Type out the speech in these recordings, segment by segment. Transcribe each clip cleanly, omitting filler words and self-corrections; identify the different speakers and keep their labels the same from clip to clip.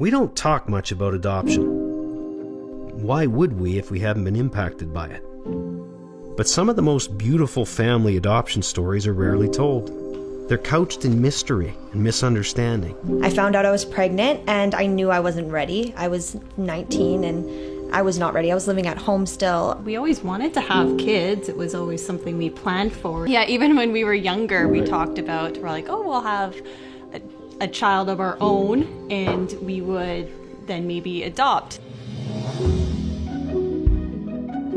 Speaker 1: We don't talk much about adoption. Why would we if we haven't been impacted by it? But some of the most beautiful family adoption stories are rarely told. They're couched in mystery and misunderstanding.
Speaker 2: I found out I was pregnant and I knew I wasn't ready. I was 19 and I was not ready. I was living at home still.
Speaker 3: We always wanted to have kids. It was always something we planned for. Yeah, even when we were younger, we talked about, we're like, oh, we'll have a child of our own and we would then maybe adopt.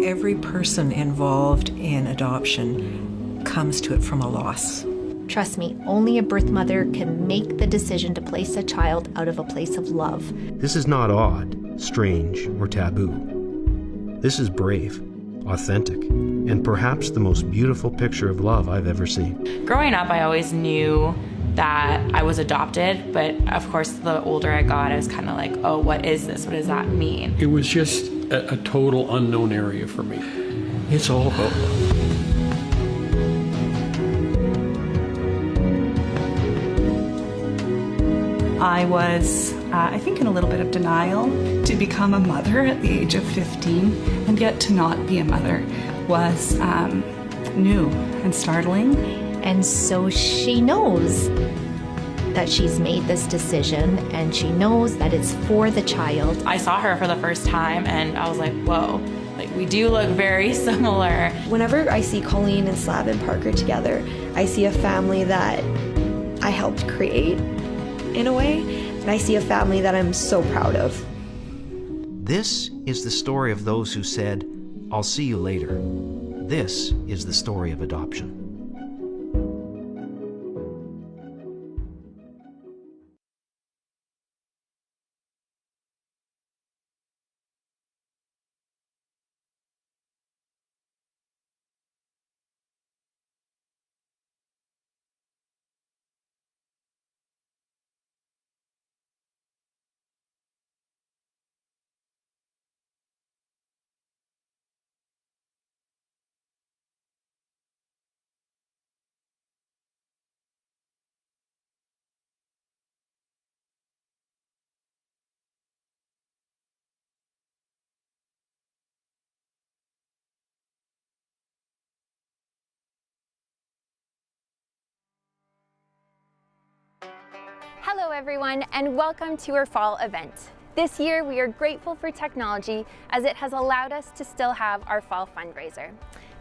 Speaker 4: Every person involved in adoption comes to it from a loss.
Speaker 5: Trust me, only a birth mother can make the decision to place a child out of a place of love.
Speaker 1: This is not odd, strange, or taboo. This is brave, authentic, and perhaps the most beautiful picture of love I've ever seen.
Speaker 6: Growing up, I always knew that I was adopted, but of course, the older I got, I was kind of like, oh, what is this? What does that mean?
Speaker 7: It was just a total unknown area for me. It's all about love.
Speaker 8: I was, I think, in a little bit of denial. To become a mother at the age of 15 and yet to not be a mother was new and startling.
Speaker 5: And so she knows that she's made this decision and she knows that it's for the child.
Speaker 6: I saw her for the first time and I was like, whoa, like we do look very similar.
Speaker 2: Whenever I see Colleen and Slab and Parker together, I see a family that I helped create in a way, and I see a family that I'm so proud of.
Speaker 1: This is the story of those who said, "I'll see you later." This is the story of adoption.
Speaker 9: Hello everyone, and welcome to our fall event. This year we are grateful for technology as it has allowed us to still have our fall fundraiser.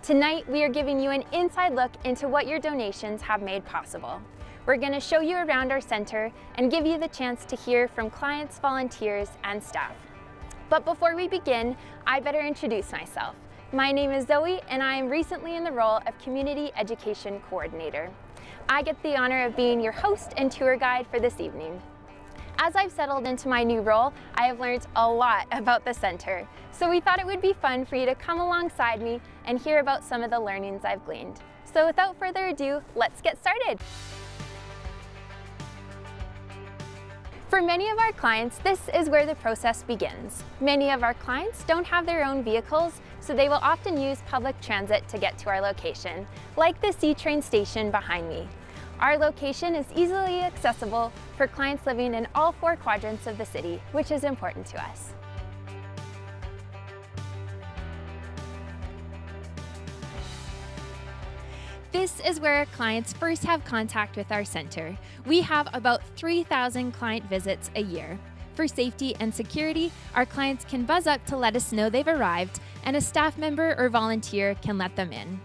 Speaker 9: Tonight we are giving you an inside look into what your donations have made possible. We're going to show you around our center and give you the chance to hear from clients, volunteers, and staff. But before we begin, I better introduce myself. My name is Zoe and I am recently in the role of Community Education Coordinator. I get the honor of being your host and tour guide for this evening. As I've settled into my new role, I have learned a lot about the center, so we thought it would be fun for you to come alongside me and hear about some of the learnings I've gleaned. So without further ado, let's get started. For many of our clients, this is where the process begins. Many of our clients don't have their own vehicles, so they will often use public transit to get to our location, like the C-Train station behind me. Our location is easily accessible for clients living in all 4 quadrants of the city, which is important to us. This is where clients first have contact with our center. We have about 3,000 client visits a year. For safety and security, our clients can buzz up to let us know they've arrived, and a staff member or volunteer can let them in.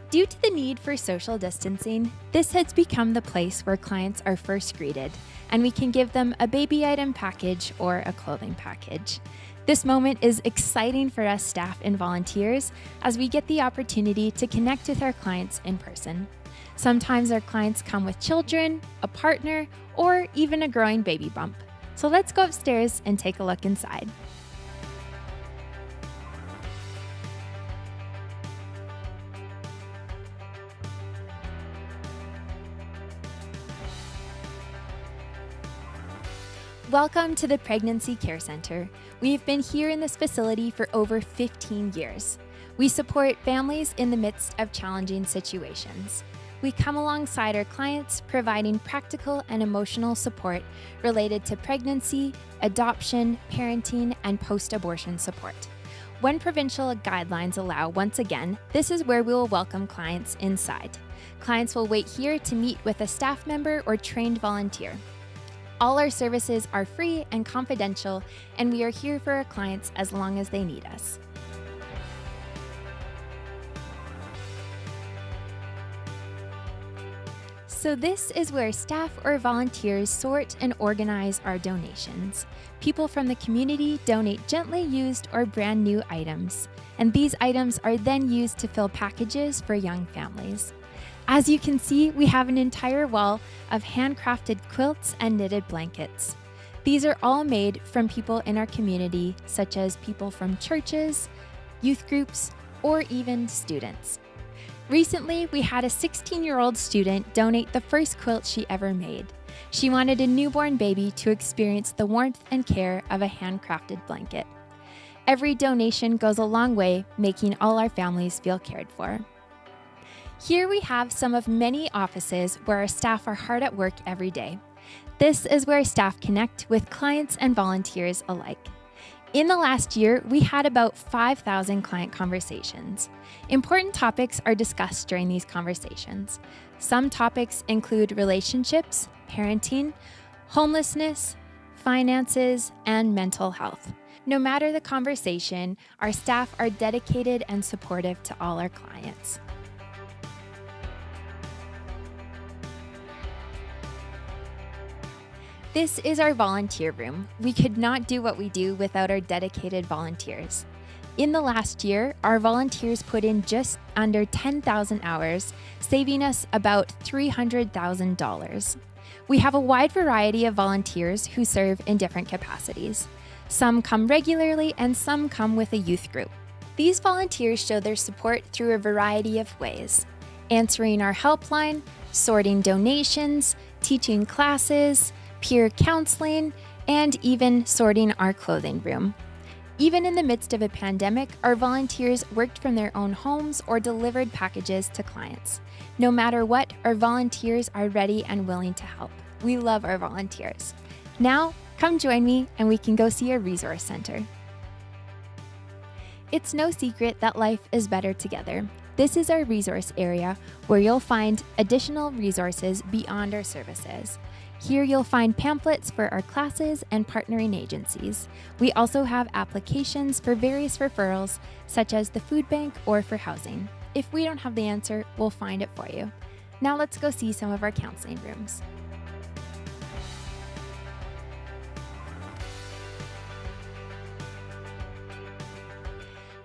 Speaker 9: Due to the need for social distancing, this has become the place where clients are first greeted, and we can give them a baby item package or a clothing package. This moment is exciting for us staff and volunteers as we get the opportunity to connect with our clients in person. Sometimes our clients come with children, a partner, or even a growing baby bump. So let's go upstairs and take a look inside. Welcome to the Pregnancy Care Center. We've been here in this facility for over 15 years.
Speaker 10: We support families in the midst of challenging situations. We come alongside our clients, providing practical and emotional support related to pregnancy, adoption, parenting, and post-abortion support. When provincial guidelines allow, once again, this is where we will welcome clients inside. Clients will wait here to meet with a staff member or trained volunteer. All our services are free and confidential, and we are here for our clients as long as they need us. So this is where staff or volunteers sort and organize our donations. People from the community donate gently used or brand new items, and these items are then used to fill packages for young families. As you can see, we have an entire wall of handcrafted quilts and knitted blankets. These are all made from people in our community, such as people from churches, youth groups, or even students. Recently, we had a 16-year-old student donate the first quilt she ever made. She wanted a newborn baby to experience the warmth and care of a handcrafted blanket. Every donation goes a long way, making all our families feel cared for. Here we have some of many offices where our staff are hard at work every day. This is where staff connect with clients and volunteers alike. In the last year, we had about 5,000 client conversations. Important topics are discussed during these conversations. Some topics include relationships, parenting, homelessness, finances, and mental health. No matter the conversation, our staff are dedicated and supportive to all our clients. This is our volunteer room. We could not do what we do without our dedicated volunteers. In the last year, our volunteers put in just under 10,000 hours, saving us about $300,000. We have a wide variety of volunteers who serve in different capacities. Some come regularly and some come with a youth group. These volunteers show their support through a variety of ways: answering our helpline, sorting donations, teaching classes, peer counseling, and even sorting our clothing room. Even in the midst of a pandemic, our volunteers worked from their own homes or delivered packages to clients. No matter what, our volunteers are ready and willing to help. We love our volunteers. Now, come join me and we can go see our resource center. It's no secret that life is better together. This is our resource area where you'll find additional resources beyond our services. Here you'll find pamphlets for our classes and partnering agencies. We also have applications for various referrals, such as the food bank or for housing. If we don't have the answer, we'll find it for you. Now let's go see some of our counseling rooms.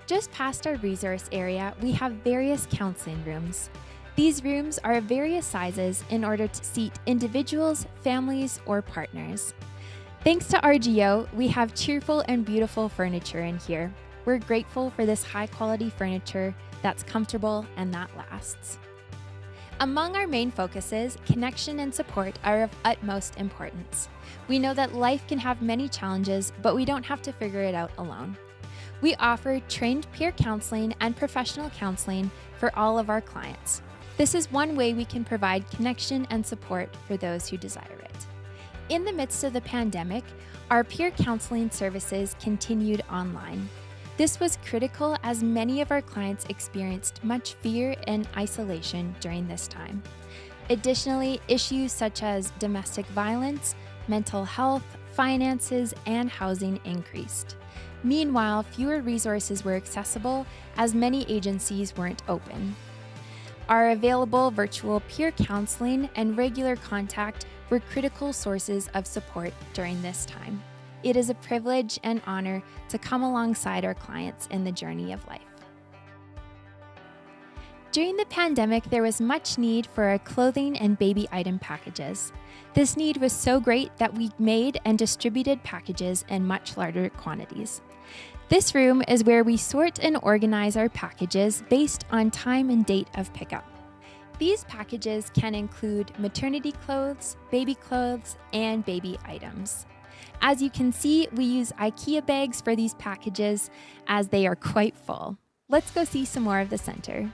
Speaker 10: Just past our resource area, we have various counseling rooms. These rooms are of various sizes in order to seat individuals, families, or partners. Thanks to RGO, we have cheerful and beautiful furniture in here. We're grateful for this high-quality furniture that's comfortable and that lasts. Among our main focuses, connection and support are of utmost importance. We know that life can have many challenges, but we don't have to figure it out alone. We offer trained peer counseling and professional counseling for all of our clients. This is one way we can provide connection and support for those who desire it. In the midst of the pandemic, our peer counseling services continued online. This was critical as many of our clients experienced much fear and isolation during this time. Additionally, issues such as domestic violence, mental health, finances, and housing increased. Meanwhile, fewer resources were accessible as many agencies weren't open. Our available virtual peer counseling and regular contact were critical sources of support during this time. It is a privilege and honor to come alongside our clients in the journey of life. During the pandemic, there was much need for our clothing and baby item packages. This need was so great that we made and distributed packages in much larger quantities. This room is where we sort and organize our packages based on time and date of pickup. These packages can include maternity clothes, baby clothes, and baby items. As you can see, we use IKEA bags for these packages as they are quite full. Let's go see some more of the center.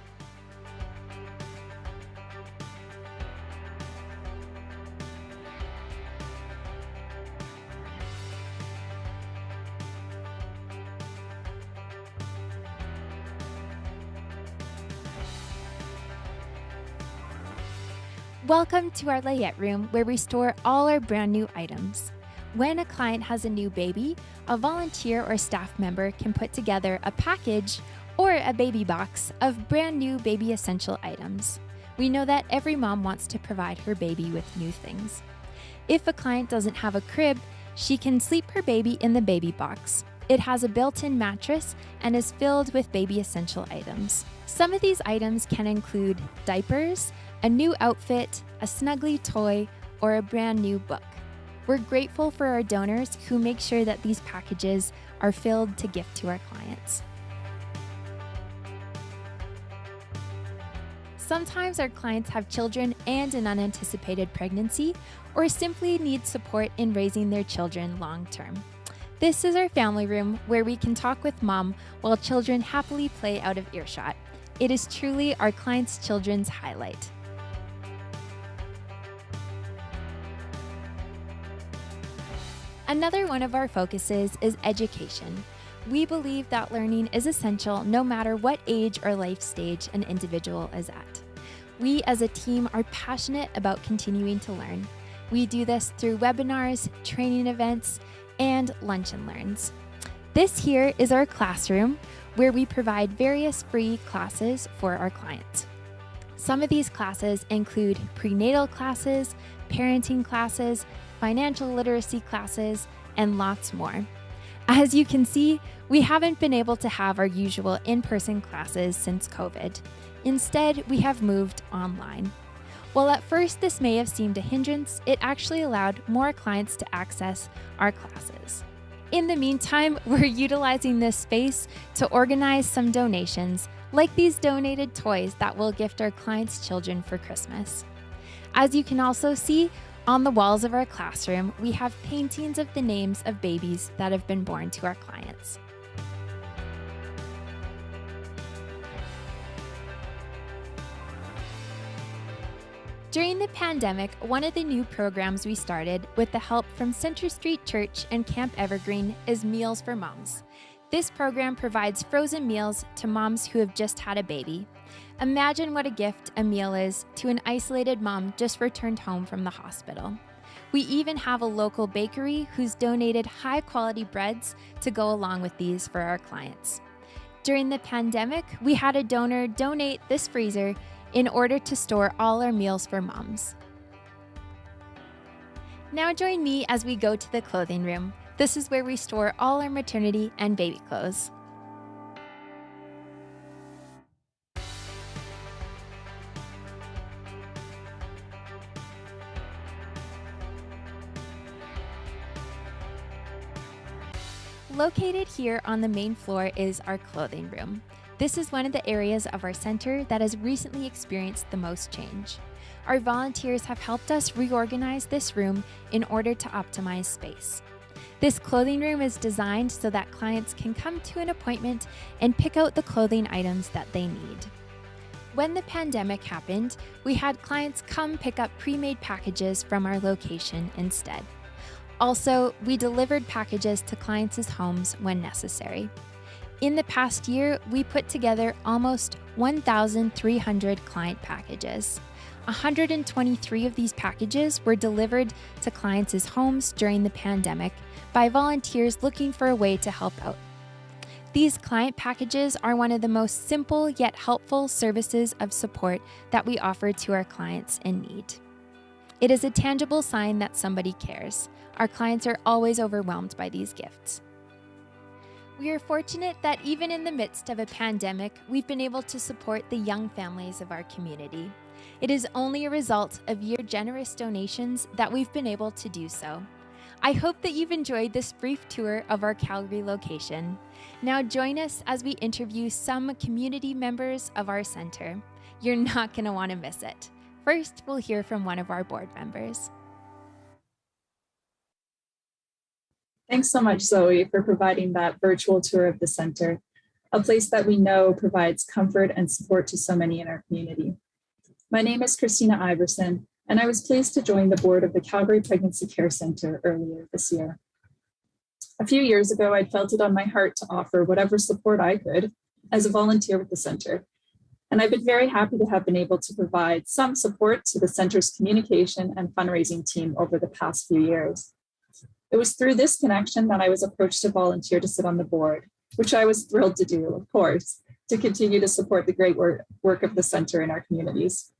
Speaker 10: Welcome to our layette room where we store all our brand new items. When a client has a new baby, a volunteer or staff member can put together a package or a baby box of brand new baby essential items. We know that every mom wants to provide her baby with new things. If a client doesn't have a crib, she can sleep her baby in the baby box. It has a built-in mattress and is filled with baby essential items. Some of these items can include diapers, a new outfit, a snuggly toy, or a brand new book. We're grateful for our donors who make sure that these packages are filled to gift to our clients. Sometimes our clients have children and an unanticipated pregnancy, or simply need support in raising their children long term. This is our family room where we can talk with mom while children happily play out of earshot. It is truly our clients' children's highlight. Another one of our focuses is education. We believe that learning is essential no matter what age or life stage an individual is at. We as a team are passionate about continuing to learn. We do this through webinars, training events, and lunch and learns. This here is our classroom where we provide various free classes for our clients. Some of these classes include prenatal classes, parenting classes, financial literacy classes, and lots more. As you can see, we haven't been able to have our usual in-person classes since COVID. Instead, we have moved online. While at first this may have seemed a hindrance, it actually allowed more clients to access our classes. In the meantime, we're utilizing this space to organize some donations, like these donated toys that we'll gift our clients' children for Christmas. As you can also see, on the walls of our classroom, we have paintings of the names of babies that have been born to our clients. During the pandemic, one of the new programs we started with the help from Center Street Church and Camp Evergreen is Meals for Moms. This program provides frozen meals to moms who have just had a baby. Imagine what a gift a meal is to an isolated mom just returned home from the hospital. We even have a local bakery who's donated high-quality breads to go along with these for our clients. During the pandemic, we had a donor donate this freezer in order to store all our meals for moms. Now join me as we go to the clothing room. This is where we store all our maternity and baby clothes. Located here on the main floor is our clothing room. This is one of the areas of our center that has recently experienced the most change. Our volunteers have helped us reorganize this room in order to optimize space. This clothing room is designed so that clients can come to an appointment and pick out the clothing items that they need. When the pandemic happened, we had clients come pick up pre-made packages from our location instead. Also, we delivered packages to clients' homes when necessary. In the past year, we put together almost 1,300 client packages. 123 of these packages were delivered to clients' homes during the pandemic by volunteers looking for a way to help out. These client packages are one of the most simple yet helpful services of support that we offer to our clients in need. It is a tangible sign that somebody cares. Our clients are always overwhelmed by these gifts. We are fortunate that even in the midst of a pandemic, we've been able to support the young families of our community. It is only a result of your generous donations that we've been able to do so. I hope that you've enjoyed this brief tour of our Calgary location. Now join us as we interview some community members of our center. You're not going to want to miss it. First, we'll hear from one of our board members.
Speaker 11: Thanks so much, Zoe, for providing that virtual tour of the center. a place that we know provides comfort and support to so many in our community. My name is Christina Iverson, and I was pleased to join the board of the Calgary Pregnancy Care Centre earlier this year. A few years ago, I'd felt it on my heart to offer whatever support I could as a volunteer with the centre. And I've been very happy to have been able to provide some support to the centre's communication and fundraising team over the past few years. It was through this connection that I was approached to volunteer to sit on the board, which I was thrilled to do, of course, to continue to support the great work of the centre in our communities.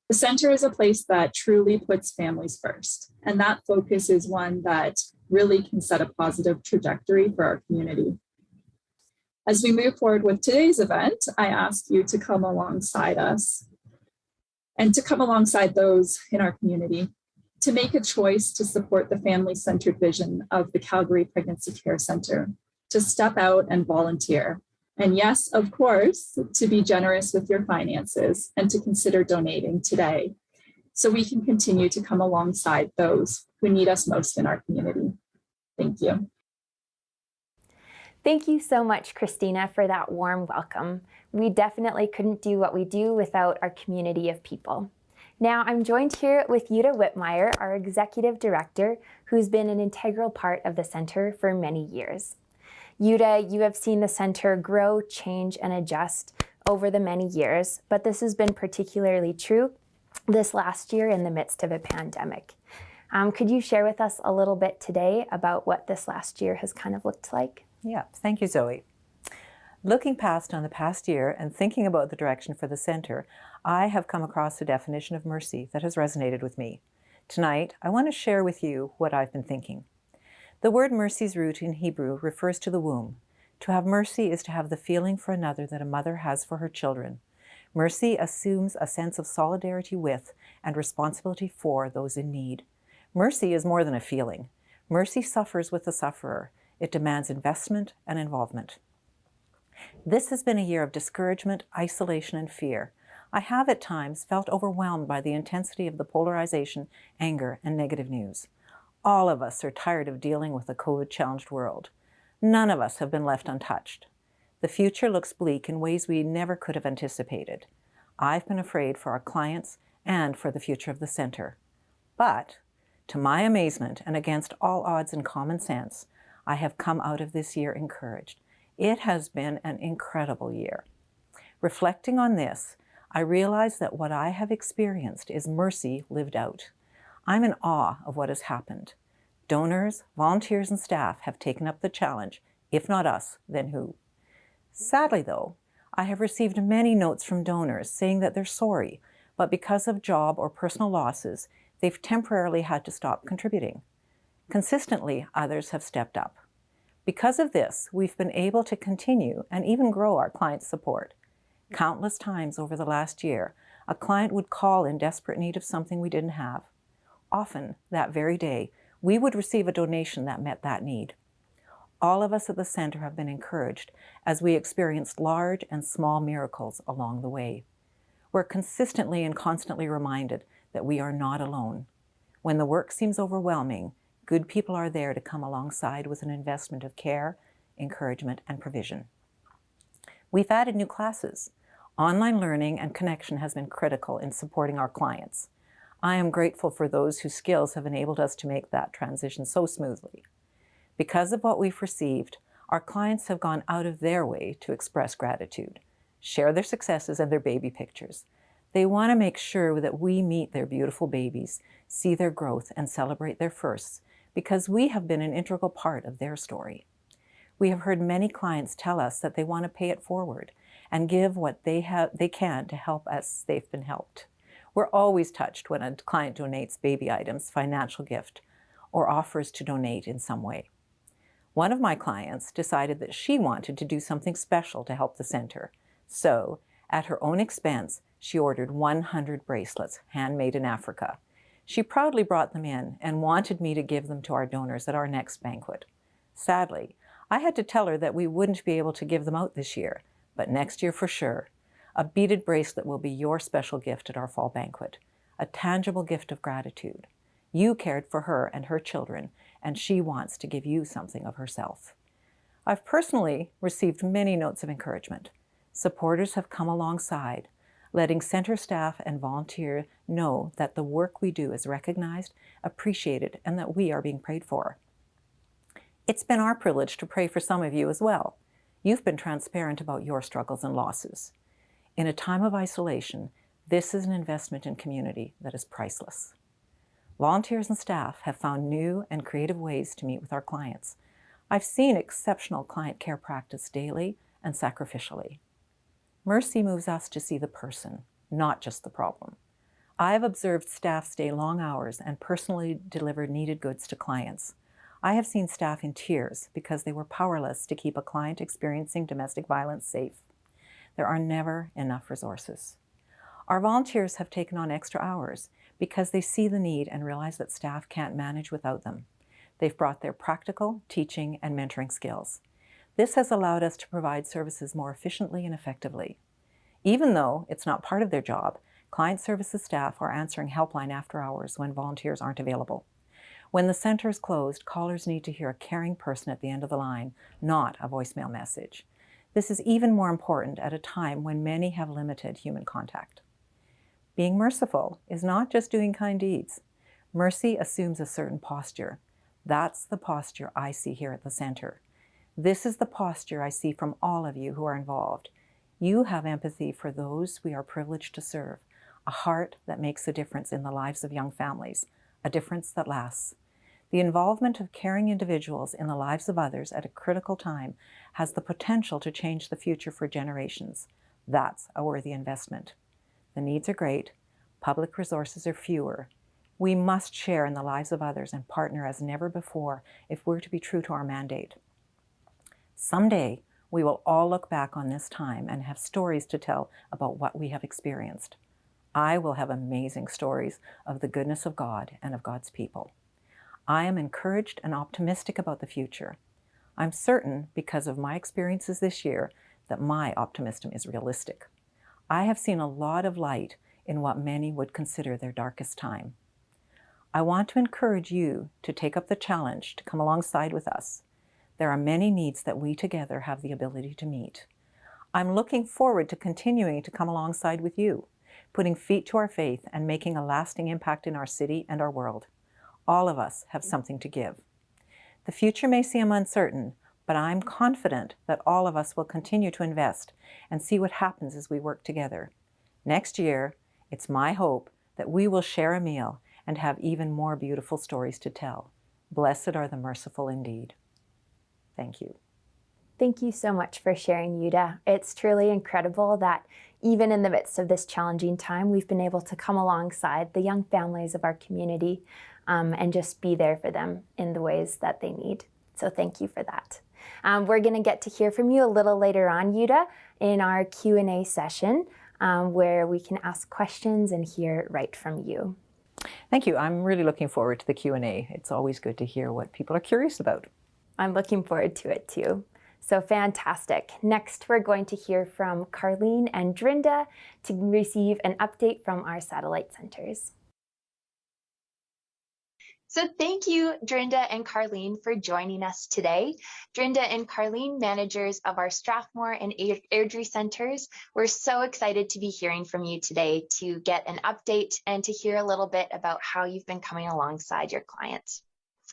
Speaker 11: The centre is a place that truly puts families first, and that focus is one that really can set a positive trajectory for our community. As we move forward with today's event, I ask you to come alongside us and to come alongside those in our community to make a choice to support the family-centered vision of the Calgary Pregnancy Care Centre, to step out and volunteer. And yes, of course, to be generous with your finances and to consider donating today so we can continue to come alongside those who need us most in our community. Thank you.
Speaker 9: Thank you so much, Christina, for that warm welcome. We definitely couldn't do what we do without our community of people. Now I'm joined here with Yuta Whitmire, our Executive Director, who's been an integral part of the Centre for many years. Yuta, you have seen the Centre grow, change, and adjust over the many years, but this has been particularly true this last year in the midst of a pandemic. Could you share with us a little bit today about what this last year has kind of looked like?
Speaker 4: Yeah, thank you, Zoe. Looking past on the past year and thinking about the direction for the Centre, I have come across a definition of mercy that has resonated with me. Tonight, I want to share with you what I've been thinking. The word mercy's root in Hebrew refers to the womb. To have mercy is to have the feeling for another that a mother has for her children. Mercy assumes a sense of solidarity with and responsibility for those in need. Mercy is more than a feeling. Mercy suffers with the sufferer. It demands investment and involvement. This has been a year of discouragement, isolation, and fear. I have at times felt overwhelmed by the intensity of the polarization, anger, and negative news. All of us are tired of dealing with a COVID-challenged world. None of us have been left untouched. The future looks bleak in ways we never could have anticipated. I've been afraid for our clients and for the future of the Centre. But, to my amazement and against all odds and common sense, I have come out of this year encouraged. It has been an incredible year. Reflecting on this, I realize that what I have experienced is mercy lived out. I'm in awe of what has happened. Donors, volunteers, and staff have taken up the challenge. If not us, then who? Sadly, though, I have received many notes from donors saying that they're sorry, but because of job or personal losses, they've temporarily had to stop contributing. Consistently, others have stepped up. Because of this, we've been able to continue and even grow our client support. Countless times over the last year, a client would call in desperate need of something we didn't have. Often, that very day, we would receive a donation that met that need. All of us at the Centre have been encouraged as we experienced large and small miracles along the way. We're consistently and constantly reminded that we are not alone. When the work seems overwhelming, good people are there to come alongside with an investment of care, encouragement, and provision. We've added new classes. Online learning and connection has been critical in supporting our clients. I am grateful for those whose skills have enabled us to make that transition so smoothly. Because of what we've received, our clients have gone out of their way to express gratitude, share their successes and their baby pictures. They want to make sure that we meet their beautiful babies, see their growth, and celebrate their firsts, because we have been an integral part of their story. We have heard many clients tell us that they want to pay it forward and give what they can to help as they've been helped. We're always touched when a client donates baby items, financial gift, or offers to donate in some way. One of my clients decided that she wanted to do something special to help the Centre. So, at her own expense, she ordered 100 bracelets, handmade in Africa. She proudly brought them in and wanted me to give them to our donors at our next banquet. Sadly, I had to tell her that we wouldn't be able to give them out this year, but next year for sure. A beaded bracelet will be your special gift at our fall banquet, a tangible gift of gratitude. You cared for her and her children, and she wants to give you something of herself. I've personally received many notes of encouragement. Supporters have come alongside, letting center staff and volunteers know that the work we do is recognized, appreciated, and that we are being prayed for. It's been our privilege to pray for some of you as well. You've been transparent about your struggles and losses. In a time of isolation, this is an investment in community that is priceless. Volunteers and staff have found new and creative ways to meet with our clients. I've seen exceptional client care practice daily and sacrificially. Mercy moves us to see the person, not just the problem. I have observed staff stay long hours and personally deliver needed goods to clients. I have seen staff in tears because they were powerless to keep a client experiencing domestic violence safe. There are never enough resources. Our volunteers have taken on extra hours because they see the need and realize that staff can't manage without them. They've brought their practical, teaching, and mentoring skills. This has allowed us to provide services more efficiently and effectively. Even though it's not part of their job, client services staff are answering helpline after hours when volunteers aren't available. When the center is closed, callers need to hear a caring person at the end of the line, not a voicemail message. This is even more important at a time when many have limited human contact. Being merciful is not just doing kind deeds. Mercy assumes a certain posture. That's the posture I see here at the center. This is the posture I see from all of you who are involved. You have empathy for those we are privileged to serve, a heart that makes a difference in the lives of young families, a difference that lasts. The involvement of caring individuals in the lives of others at a critical time has the potential to change the future for generations. That's a worthy investment. The needs are great, public resources are fewer. We must share in the lives of others and partner as never before if we're to be true to our mandate. Someday, we will all look back on this time and have stories to tell about what we have experienced. I will have amazing stories of the goodness of God and of God's people. I am encouraged and optimistic about the future. I'm certain, because of my experiences this year, that my optimism is realistic. I have seen a lot of light in what many would consider their darkest time. I want to encourage you to take up the challenge to come alongside with us. There are many needs that we together have the ability to meet. I'm looking forward to continuing to come alongside with you, putting feet to our faith and making a lasting impact in our city and our world. All of us have something to give. The future may seem uncertain, but I'm confident that all of us will continue to invest and see what happens as we work together. Next year, it's my hope that we will share a meal and have even more beautiful stories to tell. Blessed are the merciful indeed. Thank you.
Speaker 9: Thank you so much for sharing, Yuda. It's truly incredible that even in the midst of this challenging time, we've been able to come alongside the young families of our community and just be there for them in the ways that they need. So thank you for that. We're going to get to hear from you a little later on, Yuda, in our Q&A session where we can ask questions and hear right from you.
Speaker 4: Thank you. I'm really looking forward to the Q&A. It's always good to hear what people are curious about.
Speaker 9: I'm looking forward to it too. So fantastic. Next, we're going to hear from Carlene and Drinda to receive an update from our satellite centers. So thank you, Drinda and Carlene, for joining us today. Drinda and Carlene, managers of our Strathmore and Airdrie centers, we're so excited to be hearing from you today to get an update and to hear a little bit about how you've been coming alongside your clients.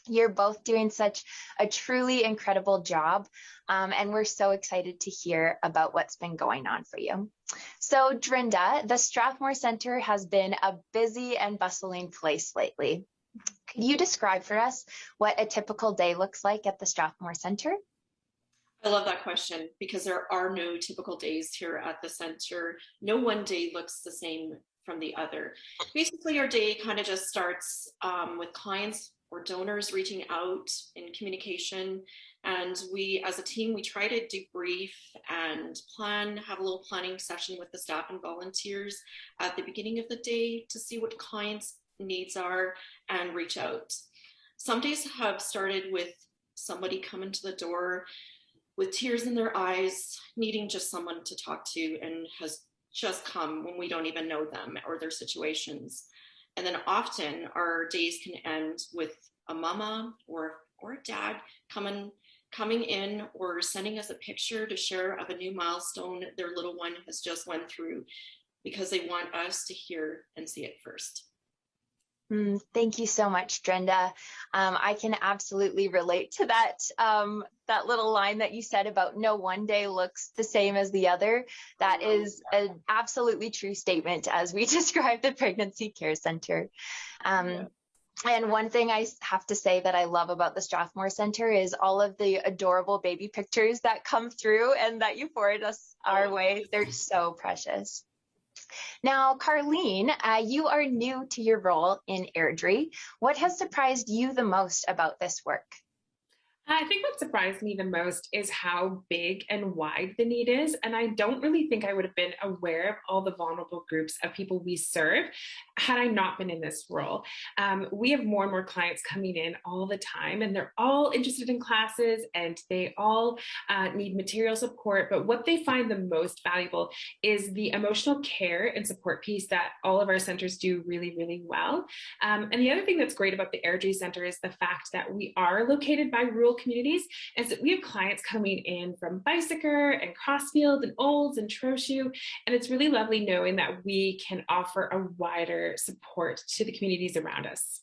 Speaker 9: You're both doing such a truly incredible job, and we're so excited to hear about what's been going on for you. So, Drinda, the Strathmore Centre has been a busy and bustling place lately. Could you describe for us what a typical day looks like at the Strathmore Centre?
Speaker 12: I love that question because there are no typical days here at the center. No one day looks the same from the other. Basically, our day kind of just starts with clients or donors reaching out in communication. And we, as a team, we try to debrief and plan, have a little planning session with the staff and volunteers at the beginning of the day to see what clients' needs are and reach out. Some days have started with somebody coming to the door with tears in their eyes, needing just someone to talk to, and has just come when we don't even know them or their situations. And then often our days can end with a mama or a dad coming coming in or sending us a picture to share of a new milestone their little one has just went through, because they want us to hear and see it first.
Speaker 9: Thank you so much, Drenda. I can absolutely relate to that, that little line that you said about no one day looks the same as the other. That is an absolutely true statement as we describe the Pregnancy Care Center. And one thing I have to say that I love about the Strathmore Center is all of the adorable baby pictures that come through and that you forward us our way. They're so precious. Now, Carleen, you are new to your role in Airdrie. What has surprised you the most about this work?
Speaker 6: I think what surprised me the most is how big and wide the need is. And I don't really think I would have been aware of all the vulnerable groups of people we serve had I not been in this role. We have more and more clients coming in all the time, and they're all interested in classes and they all need material support. But what they find the most valuable is the emotional care and support piece that all of our centers do really, really well. And the other thing that's great about the Airdrie Center is the fact that we are located by rural communities. And so we have clients coming in from Bicycle and Crossfield and Olds and Trochu. And it's really lovely knowing that we can offer a wider support to the communities around us.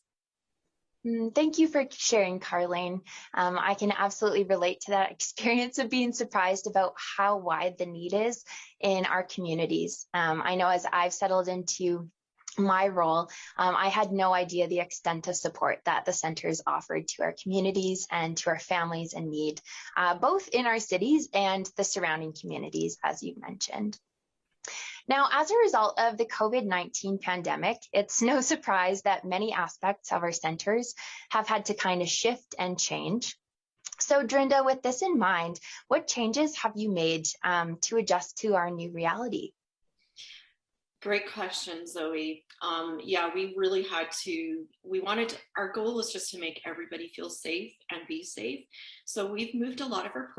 Speaker 9: Thank you for sharing, Carleen. I can absolutely relate to that experience of being surprised about how wide the need is in our communities. I know as I've settled into my role, I had no idea the extent of support that the centers offered to our communities and to our families in need, both in our cities and the surrounding communities, as you mentioned. Now, as a result of the COVID-19 pandemic, it's no surprise that many aspects of our centers have had to kind of shift and change. So, Drenda, with this in mind, what changes have you made to adjust to our new reality?
Speaker 12: Great question, Zoe. Yeah, we really had to, our goal was just to make everybody feel safe and be safe. So we've moved a lot of our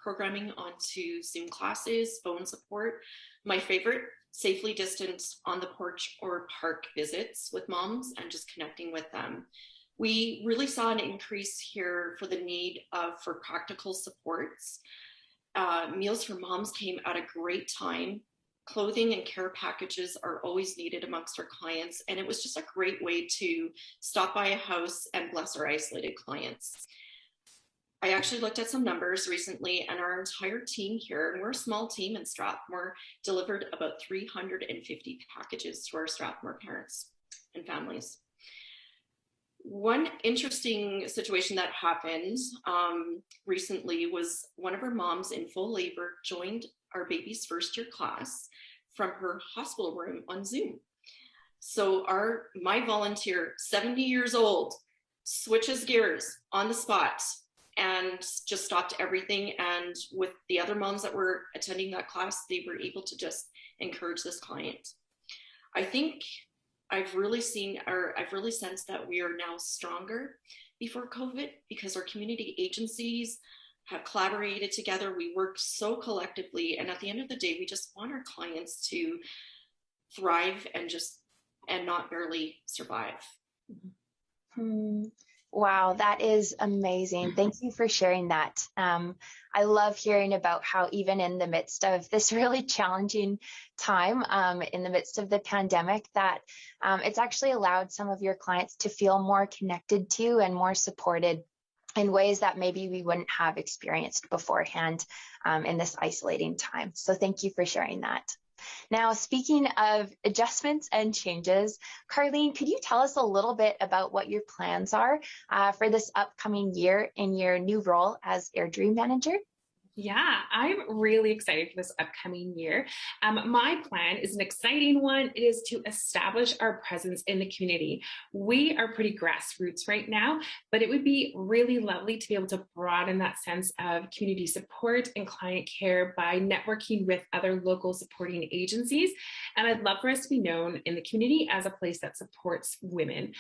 Speaker 12: programming onto Zoom classes, phone support. My favorite, safely distanced on the porch or park visits with moms and just connecting with them. We really saw an increase here for the need for practical supports. Meals for Moms came at a great time. Clothing and care packages are always needed amongst our clients, and it was just a great way to stop by a house and bless our isolated clients. I actually looked at some numbers recently, and our entire team here, and we're a small team in Strathmore, delivered about 350 packages to our Strathmore parents and families. One interesting situation that happened recently was one of our moms in full labor joined our baby's first year class from her hospital room on Zoom. So my volunteer, 70 years old, switches gears on the spot and just stopped everything. And with the other moms that were attending that class, they were able to just encourage this client. I think I've really sensed that we are now stronger before COVID because our community agencies have collaborated together. We work so collectively. And at the end of the day, we just want our clients to thrive and not barely survive.
Speaker 9: Wow, that is amazing. Thank you for sharing that. I love hearing about how even in the midst of this really challenging time, in the midst of the pandemic, that it's actually allowed some of your clients to feel more connected to and more supported in ways that maybe we wouldn't have experienced beforehand in this isolating time. So thank you for sharing that. Now, speaking of adjustments and changes, Carleen, could you tell us a little bit about what your plans are for this upcoming year in your new role as Airdrie manager?
Speaker 6: Yeah, I'm really excited for this upcoming year. My plan is an exciting one. It is to establish our presence in the community. We are pretty grassroots right now, but it would be really lovely to be able to broaden that sense of community support and client care by networking with other local supporting agencies. And I'd love for us to be known in the community as a place that supports women.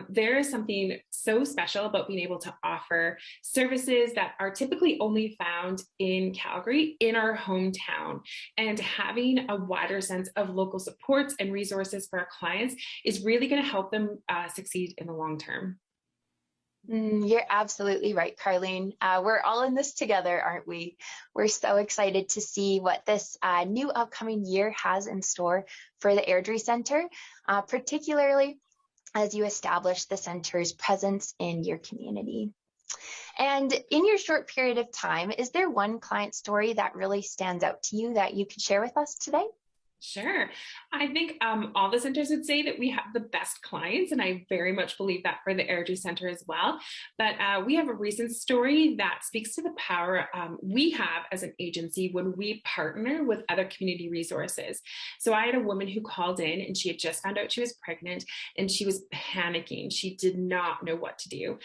Speaker 6: There is something so special about being able to offer services that are typically only found in Calgary, in our hometown, and having a wider sense of local supports and resources for our clients is really going to help them succeed in the long term.
Speaker 9: You're absolutely right, Carlene. We're all in this together, aren't we? We're so excited to see what this new upcoming year has in store for the Airdrie Centre, particularly as you establish the center's presence in your community. And in your short period of time, is there one client story that really stands out to you that you could share with us today?
Speaker 6: Sure. I think all the centers would say that we have the best clients, and I very much believe that for the Airdrie Centre as well. But we have a recent story that speaks to the power we have as an agency when we partner with other community resources. So I had a woman who called in, and she had just found out she was pregnant, and she was panicking. She did not know what to do.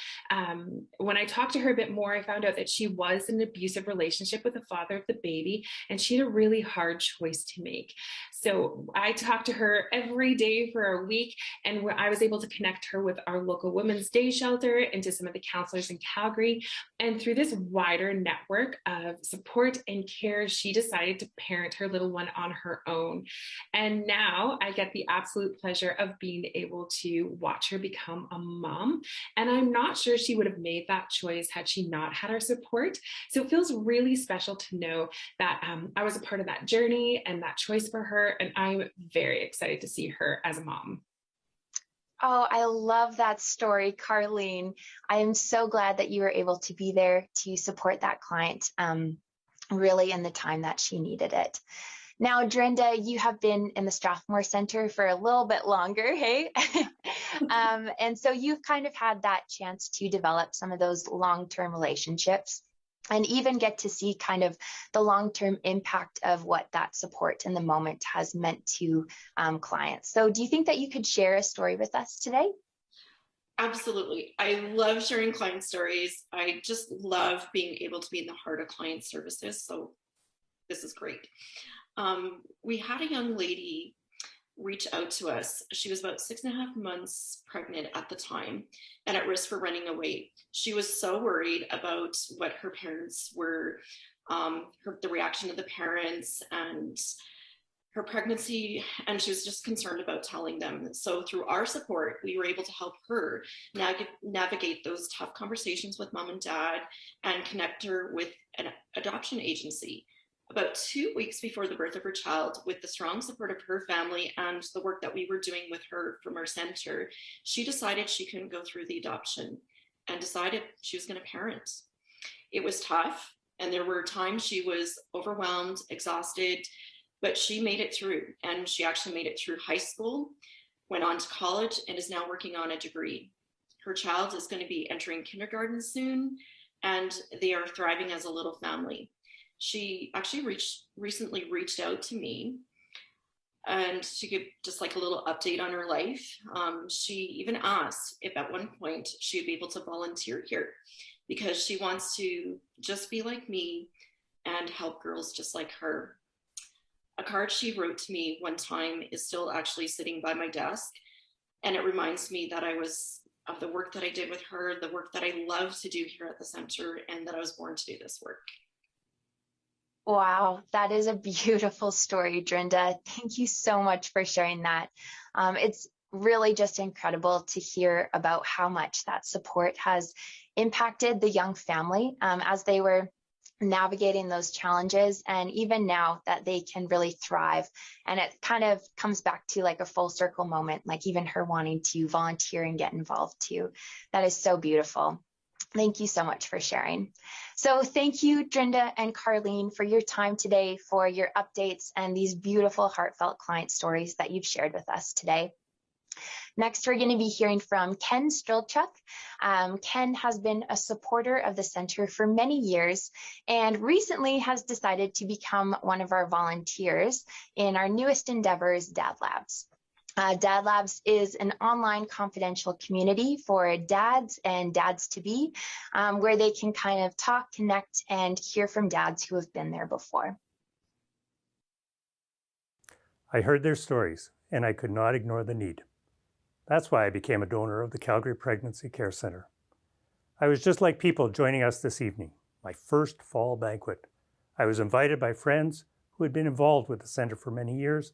Speaker 6: When I talked to her a bit more, I found out that she was in an abusive relationship with the father of the baby, and she had a really hard choice to make. So I talked to her every day for a week, and I was able to connect her with our local Women's Day shelter and to some of the counselors in Calgary. And through this wider network of support and care, she decided to parent her little one on her own. And now I get the absolute pleasure of being able to watch her become a mom. And I'm not sure she would have made that choice had she not had our support. So it feels really special to know that I was a part of that journey and that choice for her. And I'm very excited to see her as a mom.
Speaker 9: Oh, I love that story, Carlene. I am so glad that you were able to be there to support that client really in the time that she needed it. Now, Drinda, you have been in the Strathmore Centre for a little bit longer, hey? And so you've kind of had that chance to develop some of those long-term relationships and even get to see kind of the long-term impact of what that support in the moment has meant to clients. So do you think that you could share a story with us today?
Speaker 12: Absolutely. I love sharing client stories. I just love being able to be in the heart of client services. So this is great. We had a young lady reach out to us. She was about 6.5 months pregnant at the time and at risk for running away. She was so worried about what her parents were, the reaction of the parents and her pregnancy, and she was just concerned about telling them. So through our support, we were able to help her navigate those tough conversations with mom and dad and connect her with an adoption agency. About 2 weeks before the birth of her child, with the strong support of her family and the work that we were doing with her from our center, she decided she couldn't go through the adoption and decided she was going to parent. It was tough, and there were times she was overwhelmed, exhausted, but she made it through, and she actually made it through high school, went on to college, and is now working on a degree. Her child is going to be entering kindergarten soon, and they are thriving as a little family. She actually recently reached out to me, and she gave just like a little update on her life. She even asked if at one point she would be able to volunteer here because she wants to just be like me and help girls just like her. A card she wrote to me one time is still actually sitting by my desk, and it reminds me that of the work that I did with her, the work that I love to do here at the center, and that I was born to do this work.
Speaker 9: Wow, that is a beautiful story, Drinda. Thank you so much for sharing that. It's really just incredible to hear about how much that support has impacted the young family as they were navigating those challenges, and even now that they can really thrive. And it kind of comes back to like a full circle moment, like even her wanting to volunteer and get involved too. That is so beautiful. Thank you so much for sharing. So thank you, Drinda and Carlene, for your time today, for your updates and these beautiful, heartfelt client stories that you've shared with us today. Next, we're going to be hearing from Ken Strilchuk. Ken has been a supporter of the center for many years and recently has decided to become one of our volunteers in our newest endeavors, Dad Labs. Dad Labs is an online confidential community for dads and dads-to-be, where they can kind of talk, connect, and hear from dads who have been there before.
Speaker 13: I heard their stories, and I could not ignore the need. That's why I became a donor of the Calgary Pregnancy Care Centre. I was just like people joining us this evening, my first fall banquet. I was invited by friends who had been involved with the centre for many years,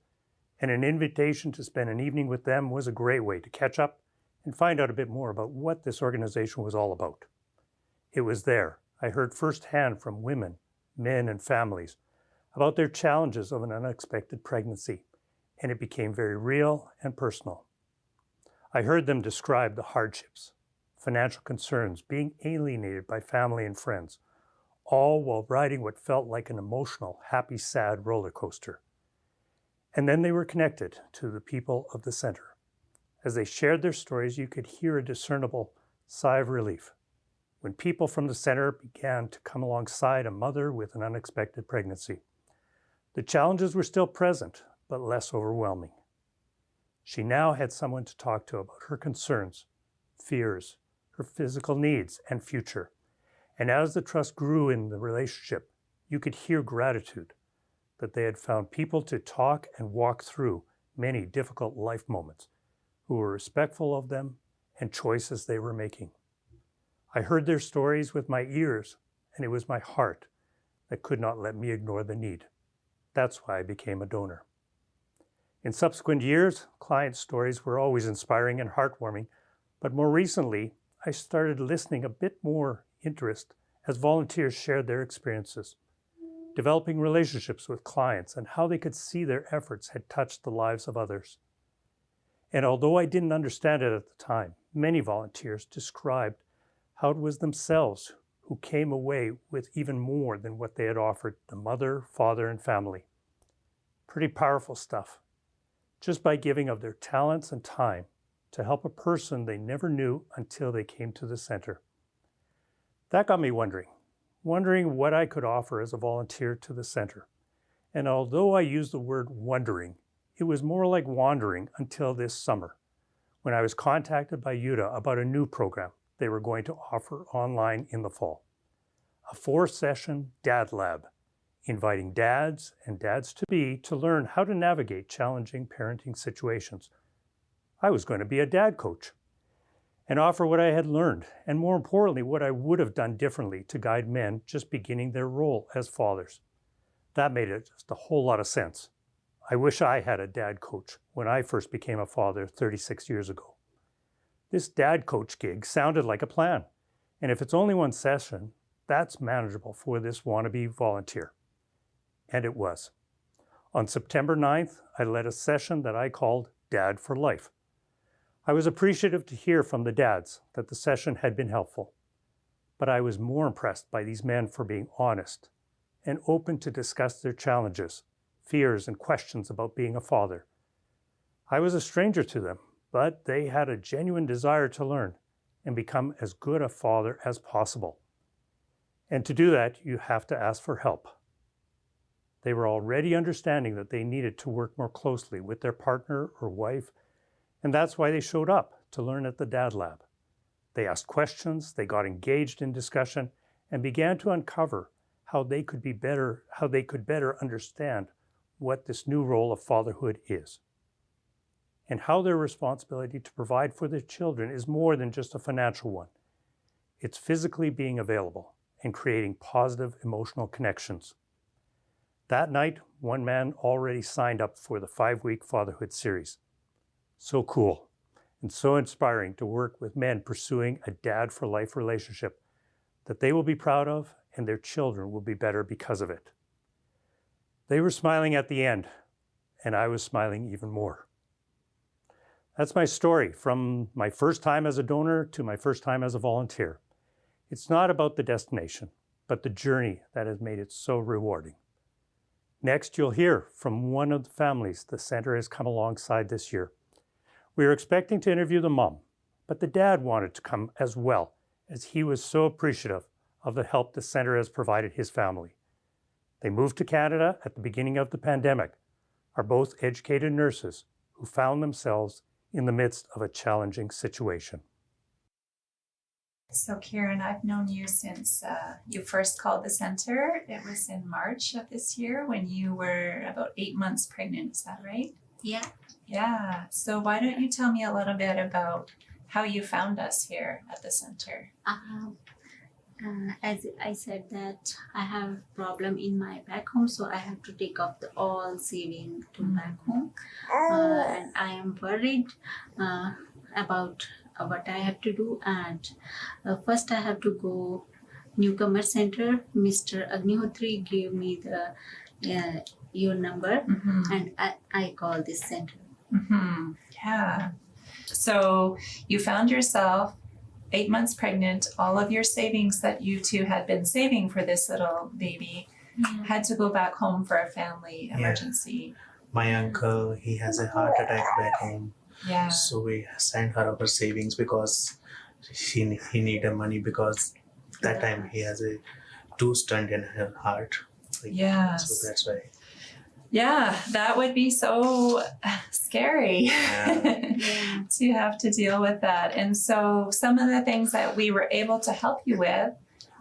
Speaker 13: and an invitation to spend an evening with them was a great way to catch up and find out a bit more about what this organization was all about. It was there I heard firsthand from women, men, and families about their challenges of an unexpected pregnancy, and it became very real and personal. I heard them describe the hardships, financial concerns, being alienated by family and friends, all while riding what felt like an emotional, happy, sad roller coaster. And then they were connected to the people of the center. As they shared their stories, you could hear a discernible sigh of relief when people from the center began to come alongside a mother with an unexpected pregnancy. The challenges were still present, but less overwhelming. She now had someone to talk to about her concerns, fears, her physical needs, and future. And as the trust grew in the relationship, you could hear gratitude that they had found people to talk and walk through many difficult life moments, who were respectful of them and choices they were making. I heard their stories with my ears, and it was my heart that could not let me ignore the need. That's why I became a donor. In subsequent years, client stories were always inspiring and heartwarming, but more recently, I started listening a bit more interest as volunteers shared their experiences, developing relationships with clients and how they could see their efforts had touched the lives of others. And although I didn't understand it at the time, many volunteers described how it was themselves who came away with even more than what they had offered the mother, father, and family. Pretty powerful stuff. Just by giving of their talents and time to help a person they never knew until they came to the center. That got me wondering what I could offer as a volunteer to the center. And although I used the word wondering, it was more like wandering until this summer, when I was contacted by Yuta about a new program they were going to offer online in the fall. A 4-session Dad Lab, inviting dads and dads-to-be to learn how to navigate challenging parenting situations. I was going to be a dad coach and offer what I had learned, and more importantly, what I would have done differently to guide men just beginning their role as fathers. That made it just a whole lot of sense. I wish I had a dad coach when I first became a father 36 years ago. This dad coach gig sounded like a plan, and if it's only one session, that's manageable for this wannabe volunteer. And it was. On September 9th, I led a session that I called Dad for Life. I was appreciative to hear from the dads that the session had been helpful, but I was more impressed by these men for being honest and open to discuss their challenges, fears, and questions about being a father. I was a stranger to them, but they had a genuine desire to learn and become as good a father as possible. And to do that, you have to ask for help. They were already understanding that they needed to work more closely with their partner or wife, and that's why they showed up to learn at the Dad Lab. They asked questions, they got engaged in discussion, and began to uncover how they could better understand what this new role of fatherhood is, and how their responsibility to provide for their children is more than just a financial one. It's physically being available and creating positive emotional connections. That night, one man already signed up for the 5-week fatherhood series. So cool and so inspiring to work with men pursuing a dad for life relationship that they will be proud of and their children will be better because of it. They were smiling at the end, and I was smiling even more. That's my story, from my first time as a donor to my first time as a volunteer. It's not about the destination, but the journey that has made it so rewarding. Next, you'll hear from one of the families the center has come alongside this year. We were expecting to interview the mom, but the dad wanted to come as well, as he was so appreciative of the help the center has provided his family. They moved to Canada at the beginning of the pandemic, are both educated nurses who found themselves in the midst of a challenging situation.
Speaker 14: So Karen, I've known you since you first called the center. It was in March of this year when you were about 8 months pregnant, is that right?
Speaker 15: Yeah.
Speaker 14: Yeah, so why don't you tell me a little bit about how you found us here at the center?
Speaker 15: As I said that I have problem in my back home, so I have to take off all saving to back home. And I am worried about what I have to do. And first I have to go newcomer center. Mr. Agnihotri gave me the your number, and I call this center.
Speaker 4: Yeah. So you found yourself 8 months pregnant. All of your savings that you two had been saving for this little baby had to go back home for a family emergency.
Speaker 16: My uncle, he has a heart attack back home.
Speaker 4: Yeah.
Speaker 16: So we sent her our savings because he needed money because that time he has a 2 stent in her heart.
Speaker 4: Yes.
Speaker 16: So that's why.
Speaker 4: Yeah, that would be so scary to have to deal with that. And so some of the things that we were able to help you with,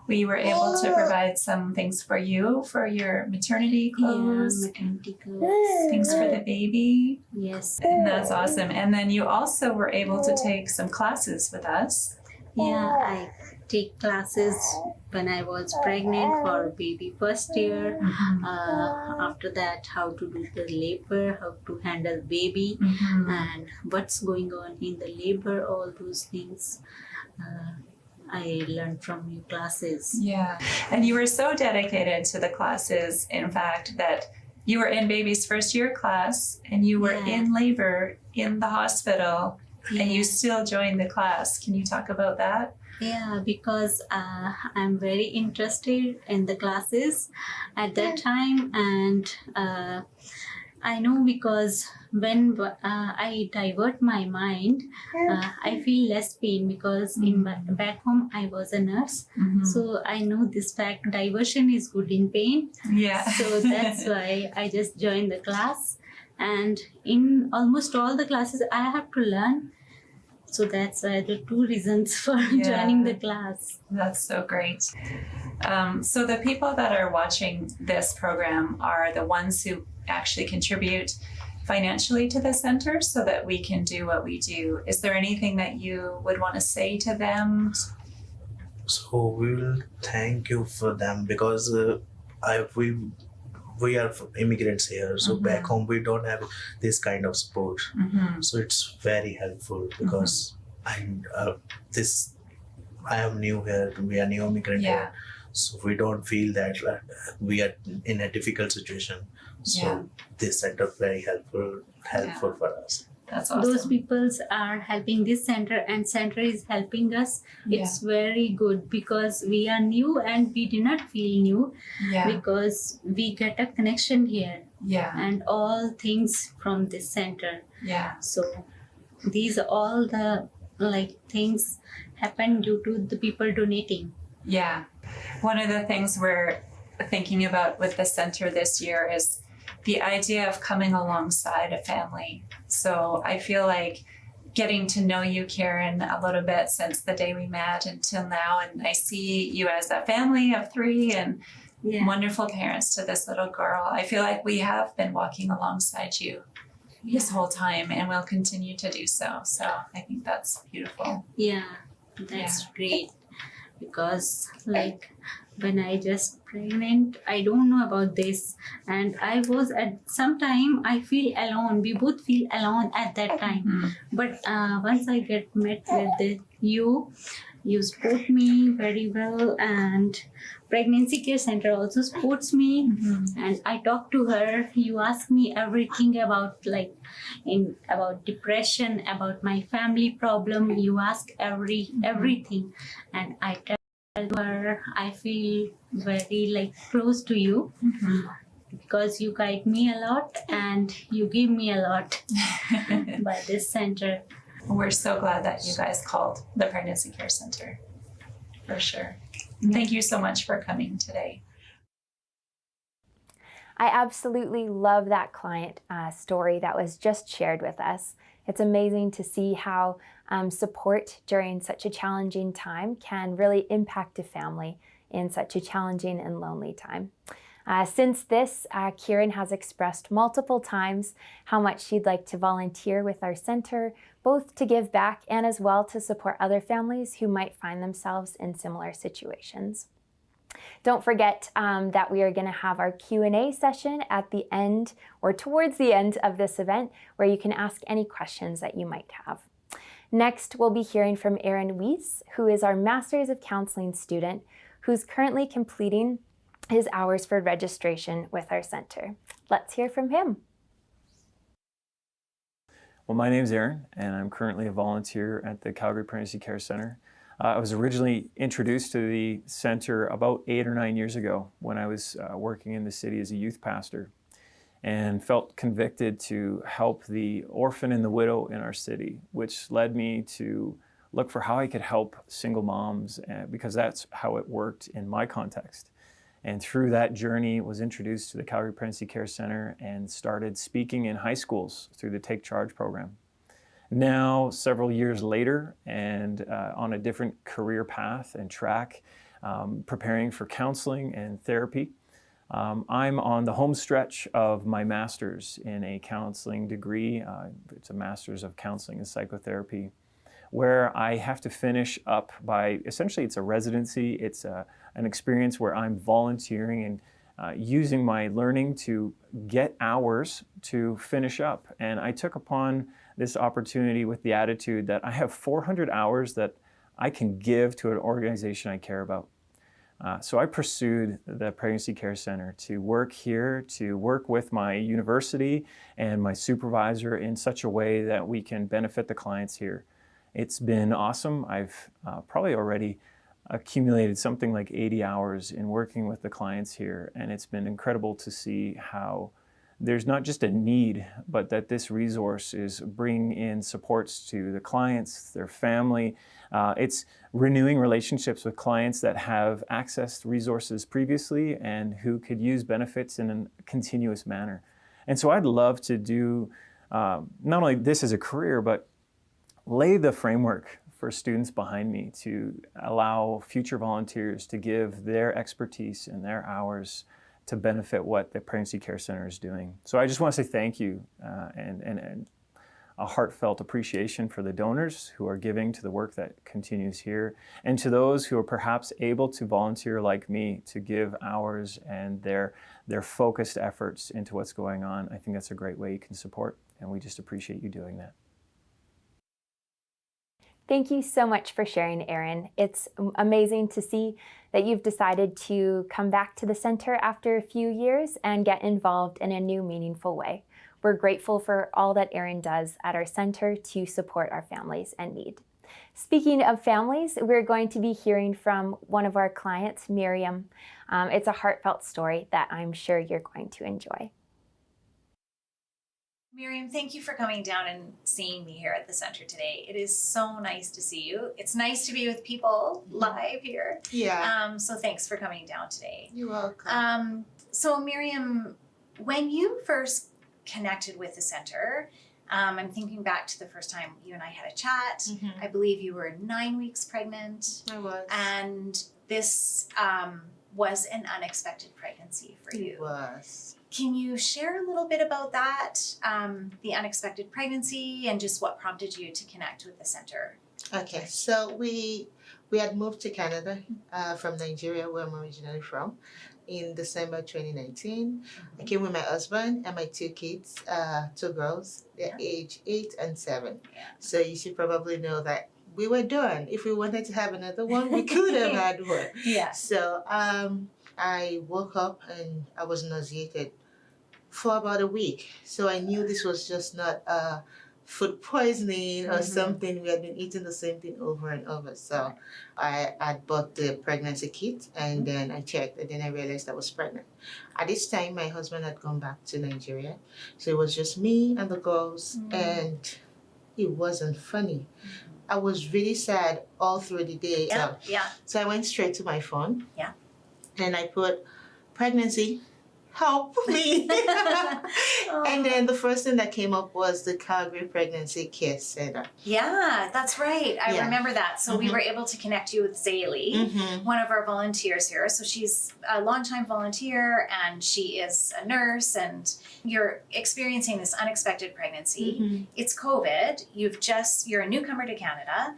Speaker 4: we were able to provide some things for you for your maternity clothes,
Speaker 15: maternity clothes,
Speaker 4: things for the baby.
Speaker 15: Yes.
Speaker 4: And that's awesome. And then you also were able to take some classes with us.
Speaker 15: Yeah, I take classes when I was pregnant for baby first year. After that, how to do the labor, how to handle baby, and what's going on in the labor, all those things. I learned from your classes.
Speaker 4: Yeah, and you were so dedicated to the classes, in fact, that you were in baby's first year class and you were in labor in the hospital and you still joined the class. Can you talk about that?
Speaker 15: Yeah, because I'm very interested in the classes at that time, and I know because when I divert my mind, I feel less pain because in back home I was a nurse, so I know this fact diversion is good in pain.
Speaker 4: Yeah.
Speaker 15: So that's why I just joined the class, and in almost all the classes I have to learn. So that's why the 2 reasons for joining the class.
Speaker 4: That's so great. So the people that are watching this program are the ones who actually contribute financially to the center so that we can do what we do. Is there anything that you would want to say to them?
Speaker 16: So we will thank you for them because we are immigrants here. So back home we don't have this kind of support. So it's very helpful because I am new here. We are new immigrant here. So we don't feel that we are in a difficult situation. So this center is very helpful for us.
Speaker 4: That's awesome.
Speaker 15: Those people are helping this center and center is helping us. It's very good because we are new and we do not feel new because we get a connection here and all things from this center. So these are all the things happen due to the people donating.
Speaker 4: Yeah. One of the things we're thinking about with the center this year is the idea of coming alongside a family. So I feel like getting to know you, Karen, a little bit since the day we met until now, and I see you as a family of 3 and wonderful parents to this little girl. I feel like we have been walking alongside you this whole time and will continue to do so. So I think that's beautiful.
Speaker 15: Yeah, that's great because when I just pregnant, I don't know about this, and I was at some time I feel alone. We both feel alone at that time. But once I get met with you support me very well, and pregnancy care center also supports me. And I talk to her. You ask me everything about about depression, about my family problem. You ask everything, and I tell her I feel very close to you because you guide me a lot and you give me a lot by this center.
Speaker 4: We're so glad that you guys called the Pregnancy Care Center, for sure. Thank you so much for coming today.
Speaker 9: I absolutely love that client story that was just shared with us. It's amazing to see how support during such a challenging time can really impact a family in such a challenging and lonely time. Since this, Kieran has expressed multiple times how much she'd like to volunteer with our center, both to give back and as well to support other families who might find themselves in similar situations. Don't forget that we are going to have our Q&A session at the end or towards the end of this event where you can ask any questions that you might have. Next, we'll be hearing from Aaron Weiss, who is our Master's of Counseling student, who's currently completing his hours for registration with our center. Let's hear from him.
Speaker 17: Well, my name's Aaron, and I'm currently a volunteer at the Calgary Pregnancy Care Center. I was originally introduced to the center about 8 or 9 years ago when I was working in the city as a youth pastor, and felt convicted to help the orphan and the widow in our city, which led me to look for how I could help single moms, because that's how it worked in my context. And through that journey, was introduced to the Calgary Pregnancy Care Center and started speaking in high schools through the Take Charge program. Now, several years later, and on a different career path and track, preparing for counseling and therapy, I'm on the home stretch of my master's in a counseling degree. It's a master's of counseling and psychotherapy, where I have to finish up by, essentially it's a residency, it's an experience where I'm volunteering and using my learning to get hours to finish up. And I took upon this opportunity with the attitude that I have 400 hours that I can give to an organization I care about. So I pursued the Pregnancy Care Center to work here, to work with my university and my supervisor in such a way that we can benefit the clients here. It's been awesome. I've probably already accumulated something like 80 hours in working with the clients here, and it's been incredible to see how there's not just a need, but that this resource is bringing in supports to the clients, their family. It's renewing relationships with clients that have accessed resources previously and who could use benefits in a continuous manner. And so I'd love to do not only this as a career, but lay the framework for students behind me to allow future volunteers to give their expertise and their hours to benefit what the Pregnancy Care Center is doing. So I just want to say thank you and a heartfelt appreciation for the donors who are giving to the work that continues here, and to those who are perhaps able to volunteer like me to give hours and their focused efforts into what's going on. I think that's a great way you can support, and we just appreciate you doing that.
Speaker 9: Thank you so much for sharing, Aaron. It's amazing to see that you've decided to come back to the center after a few years and get involved in a new, meaningful way. We're grateful for all that Aaron does at our center to support our families in need. Speaking of families, we're going to be hearing from one of our clients, Miriam. It's a heartfelt story that I'm sure you're going to enjoy.
Speaker 18: Miriam, thank you for coming down and seeing me here at the center today. It is so nice to see you. It's nice to be with people live here.
Speaker 19: Yeah.
Speaker 18: So thanks for coming down today.
Speaker 19: You're welcome.
Speaker 18: So Miriam, when you first connected with the center, I'm thinking back to the first time you and I had a chat. I believe you were 9 weeks pregnant.
Speaker 19: I was.
Speaker 18: And this was an unexpected pregnancy for you.
Speaker 19: It was.
Speaker 18: Can you share a little bit about that, the unexpected pregnancy, and just what prompted you to connect with the center?
Speaker 19: Okay, so we had moved to Canada from Nigeria, where I'm originally from, in December 2019. I came with my husband and my 2 kids, 2 girls. They're age 8 and 7. So you should probably know that we were done. If we wanted to have another one, we could have had one.
Speaker 18: Yeah.
Speaker 19: So I woke up and I was nauseated for about a week. So I knew this was just not food poisoning or something. We had been eating the same thing over and over. So I bought the pregnancy kit, and then I checked, and then I realized I was pregnant. At this time, my husband had gone back to Nigeria. So it was just me and the girls, and it wasn't funny. I was really sad all through the day. So I went straight to my phone.
Speaker 18: Yeah.
Speaker 19: And I put pregnancy, help me. And then the first thing that came up was the Calgary Pregnancy Care Center.
Speaker 18: Yeah, that's right. I remember that. So we were able to connect you with Zaylee, one of our volunteers here. So she's a longtime volunteer, and she is a nurse, and you're experiencing this unexpected pregnancy. It's COVID. You're a newcomer to Canada.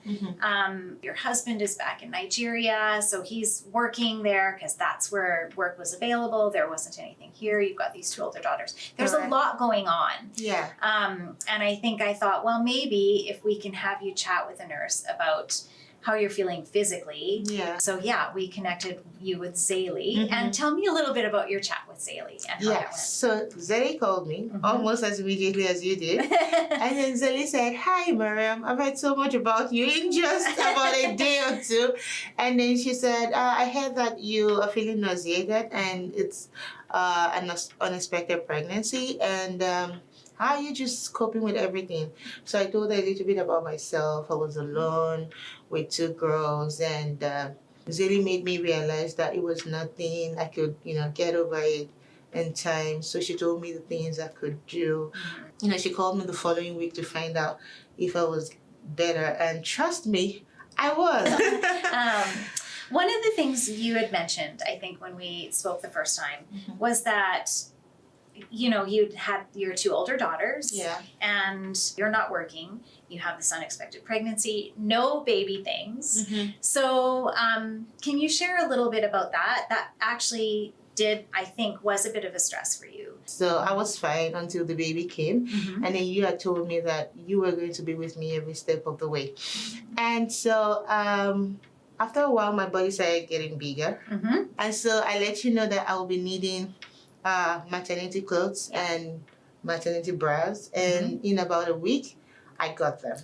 Speaker 18: Your husband is back in Nigeria, so he's working there because that's where work was available. There wasn't anything living here. You've got these 2 older daughters. There's a
Speaker 19: Correct.
Speaker 18: lot going on.
Speaker 19: Yeah.
Speaker 18: And I thought, well, maybe if we can have you chat with a nurse about how you're feeling physically.
Speaker 19: Yeah.
Speaker 18: So yeah, we connected you with Zaylee.
Speaker 19: Mhm.
Speaker 18: And tell me a little bit about your chat with Zaylee and how that went.
Speaker 19: So Zaylee called me almost as immediately as you did. And then Zaylee said, "Hi, Miriam. I've heard so much about you in just about a day or two." And then she said, "I heard that you are feeling nauseated and it's an unexpected pregnancy. And how are you just coping with everything?" So I told her a little bit about myself. I was alone with 2 girls, and Zaylee made me realize that it was nothing. I could, get over it in time. So she told me the things I could do. She called me the following week to find out if I was better. And trust me, I was.
Speaker 18: One of the things you had mentioned, I think, when we spoke the first time, was that you'd had your 2 older daughters, and you're not working. You have this unexpected pregnancy, no baby things. So can you share a little bit about that? That actually was a bit of a stress for you.
Speaker 19: So I was fine until the baby came. And then you had told me that you were going to be with me every step of the way. And so after a while, my body started getting bigger. And so I let you know that I will be needing maternity clothes and maternity bras, and in about a week I got them.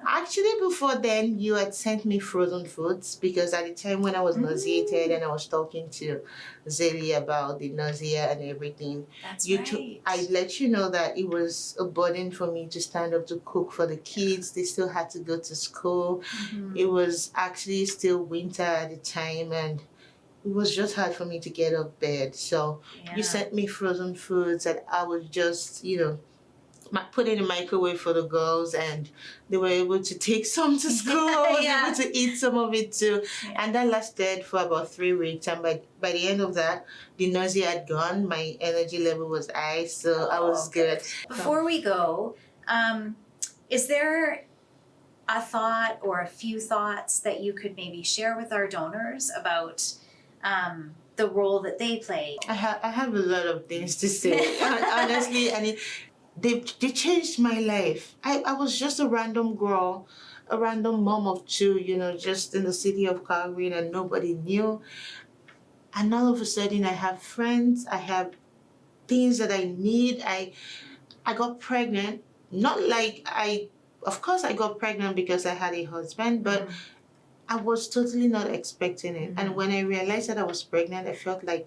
Speaker 19: Actually, before then, you had sent me frozen foods, because at the time when I was nauseated and I was talking to Zaylee about the nausea and everything, I let you know that it was a burden for me to stand up to cook for the kids. They still had to go to school. It was actually still winter at the time, and it was just hard for me to get out of bed. So you sent me frozen foods that I would just, put in the microwave for the girls, and they were able to take some to school. I was able to eat some of it too. And that lasted for about 3 weeks. And by the end of that, the nausea had gone. My energy level was high, so I was good.
Speaker 18: Before we go, is there a thought or a few thoughts that you could maybe share with our donors about the role that they play?
Speaker 19: I have a lot of things to say, honestly, and they changed my life. I was just a random girl, a random mom of 2, just in the city of Calgary, and nobody knew. And all of a sudden, I have friends, I have things that I need. I got pregnant, of course I got pregnant because I had a husband, but I was totally not expecting it. And when I realized that I was pregnant, I felt like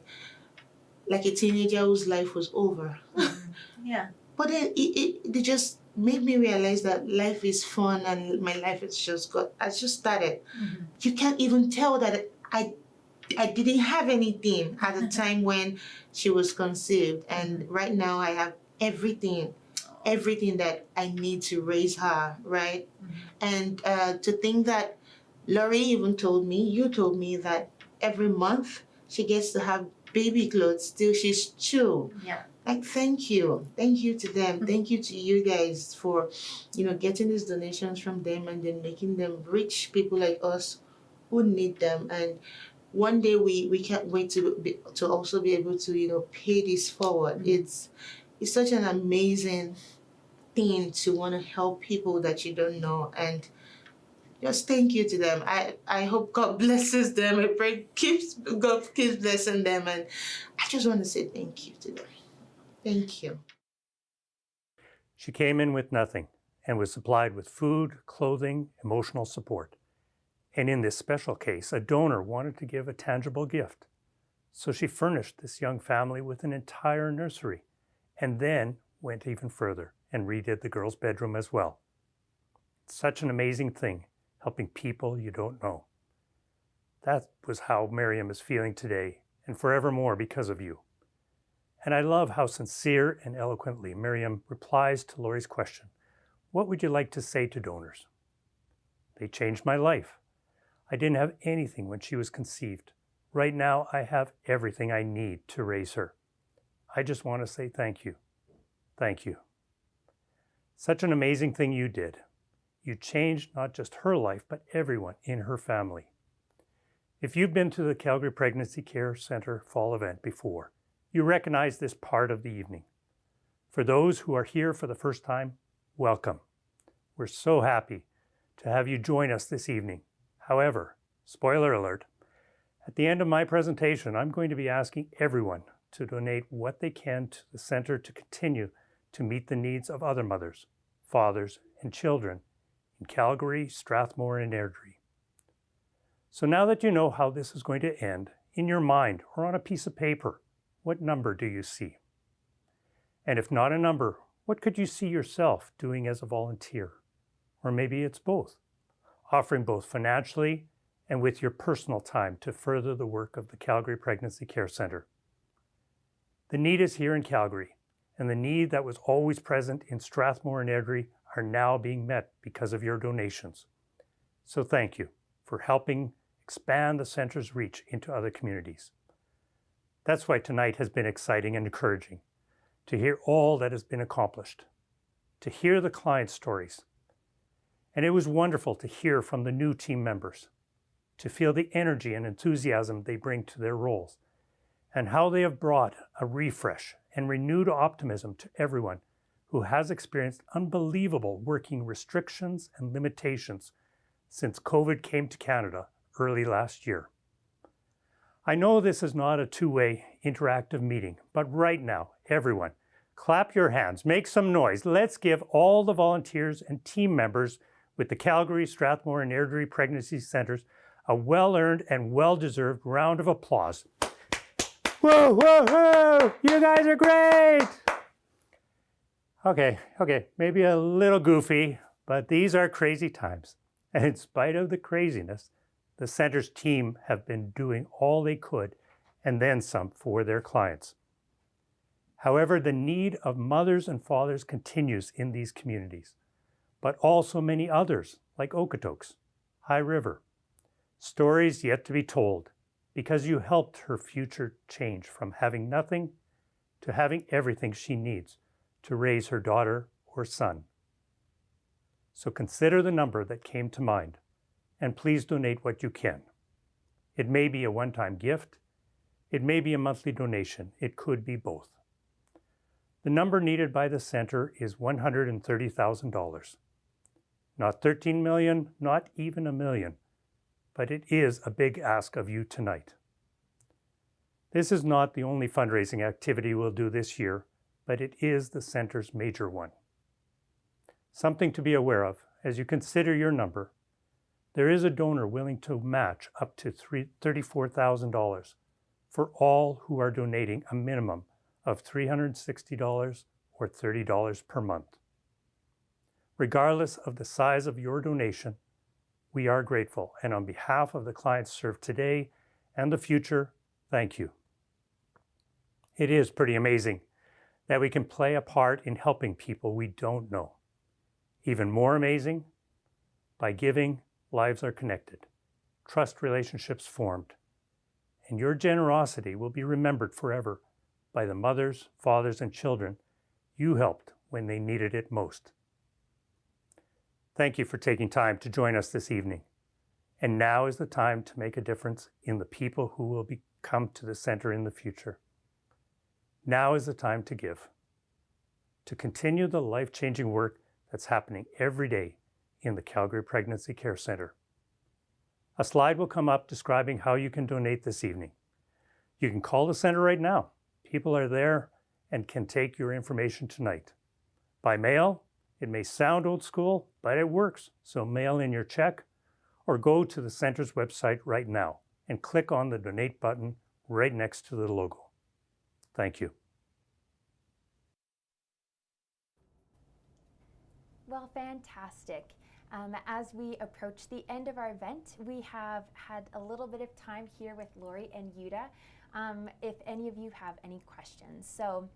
Speaker 19: a teenager whose life was over. But then it just made me realize that life is fun, and my life has just started. You can't even tell that I didn't have anything at the time when she was conceived. And right now I have everything that I need to raise her, right? And to think that Laurie even you told me that every month she gets to have baby clothes till she's 2. Thank you to them. Thank you to you guys for, getting these donations from them and then making them reach people like us who need them. And one day we can't wait to also be able to, pay this forward. It's such an amazing thing to want to help people that you don't know, and just thank you to them. I hope God blesses them. I pray God keeps blessing them, and I just want to say thank you to them. Thank you.
Speaker 13: She came in with nothing and was supplied with food, clothing, emotional support. And in this special case, a donor wanted to give a tangible gift. So she furnished this young family with an entire nursery, and then went even further and redid the girls' bedroom as well. It's such an amazing thing, helping people you don't know. That was how Miriam is feeling today, and forevermore because of you. And I love how sincere and eloquently Miriam replies to Laurie's question, "What would you like to say to donors?" They changed my life. I didn't have anything when she was conceived. Right now, I have everything I need to raise her. I just want to say thank you. Thank you. Such an amazing thing you did. You changed not just her life, but everyone in her family. If you've been to the Calgary Pregnancy Care Centre fall event before, you recognize this part of the evening. For those who are here for the first time, welcome. We're so happy to have you join us this evening. However, spoiler alert, at the end of my presentation, I'm going to be asking everyone to donate what they can to the center to continue to meet the needs of other mothers, fathers, and children in Calgary, Strathmore, and Airdrie. So now that you know how this is going to end, in your mind or on a piece of paper, what number do you see? And if not a number, what could you see yourself doing as a volunteer? Or maybe it's both, offering both financially and with your personal time to further the work of the Calgary Pregnancy Care Centre. The need is here in Calgary, and the need that was always present in Strathmore and Airdrie are now being met because of your donations. So thank you for helping expand the center's reach into other communities. That's why tonight has been exciting and encouraging, to hear all that has been accomplished, to hear the client stories. And it was wonderful to hear from the new team members, to feel the energy and enthusiasm they bring to their roles, and how they have brought a refresh and renewed optimism to everyone who has experienced unbelievable working restrictions and limitations since COVID came to Canada early last year. I know this is not a two-way interactive meeting, but right now, everyone, clap your hands, make some noise. Let's give all the volunteers and team members with the Calgary, Strathmore, and Airdrie Pregnancy Centres a well-earned and well-deserved round of applause. Whoa, whoa, whoa! You guys are great! Okay, maybe a little goofy, but these are crazy times. And in spite of the craziness, the center's team have been doing all they could and then some for their clients. However, the need of mothers and fathers continues in these communities, but also many others like Okotoks, High River. Stories yet to be told, because you helped her future change from having nothing to having everything she needs to raise her daughter or son. So consider the number that came to mind, and please donate what you can. It may be a one-time gift, it may be a monthly donation, it could be both. The number needed by the center is $130,000. Not 13 million, not even $1 million, but it is a big ask of you tonight. This is not the only fundraising activity we'll do this year, but it is the center's major one. Something to be aware of as you consider your number. There is a donor willing to match up to $34,000 for all who are donating a minimum of $360 or $30 per month. Regardless of the size of your donation, we are grateful, and on behalf of the clients served today and the future, thank you. It is pretty amazing that we can play a part in helping people we don't know. Even more amazing, by giving, lives are connected, trust relationships formed, and your generosity will be remembered forever by the mothers, fathers, and children you helped when they needed it most. Thank you for taking time to join us this evening. And now is the time to make a difference in the people who will come to the center in the future. Now is the time to give, to continue the life-changing work that's happening every day in the Calgary Pregnancy Care Centre. A slide will come up describing how you can donate this evening. You can call the center right now. People are there and can take your information tonight. By mail, it may sound old school, but it works. So mail in your check or go to the center's website right now and click on the donate button right next to the logo. Thank you.
Speaker 10: Well, fantastic. As we approach the end of our event, we have had a little bit of time here with Lori and Yuta if any of you have any questions. So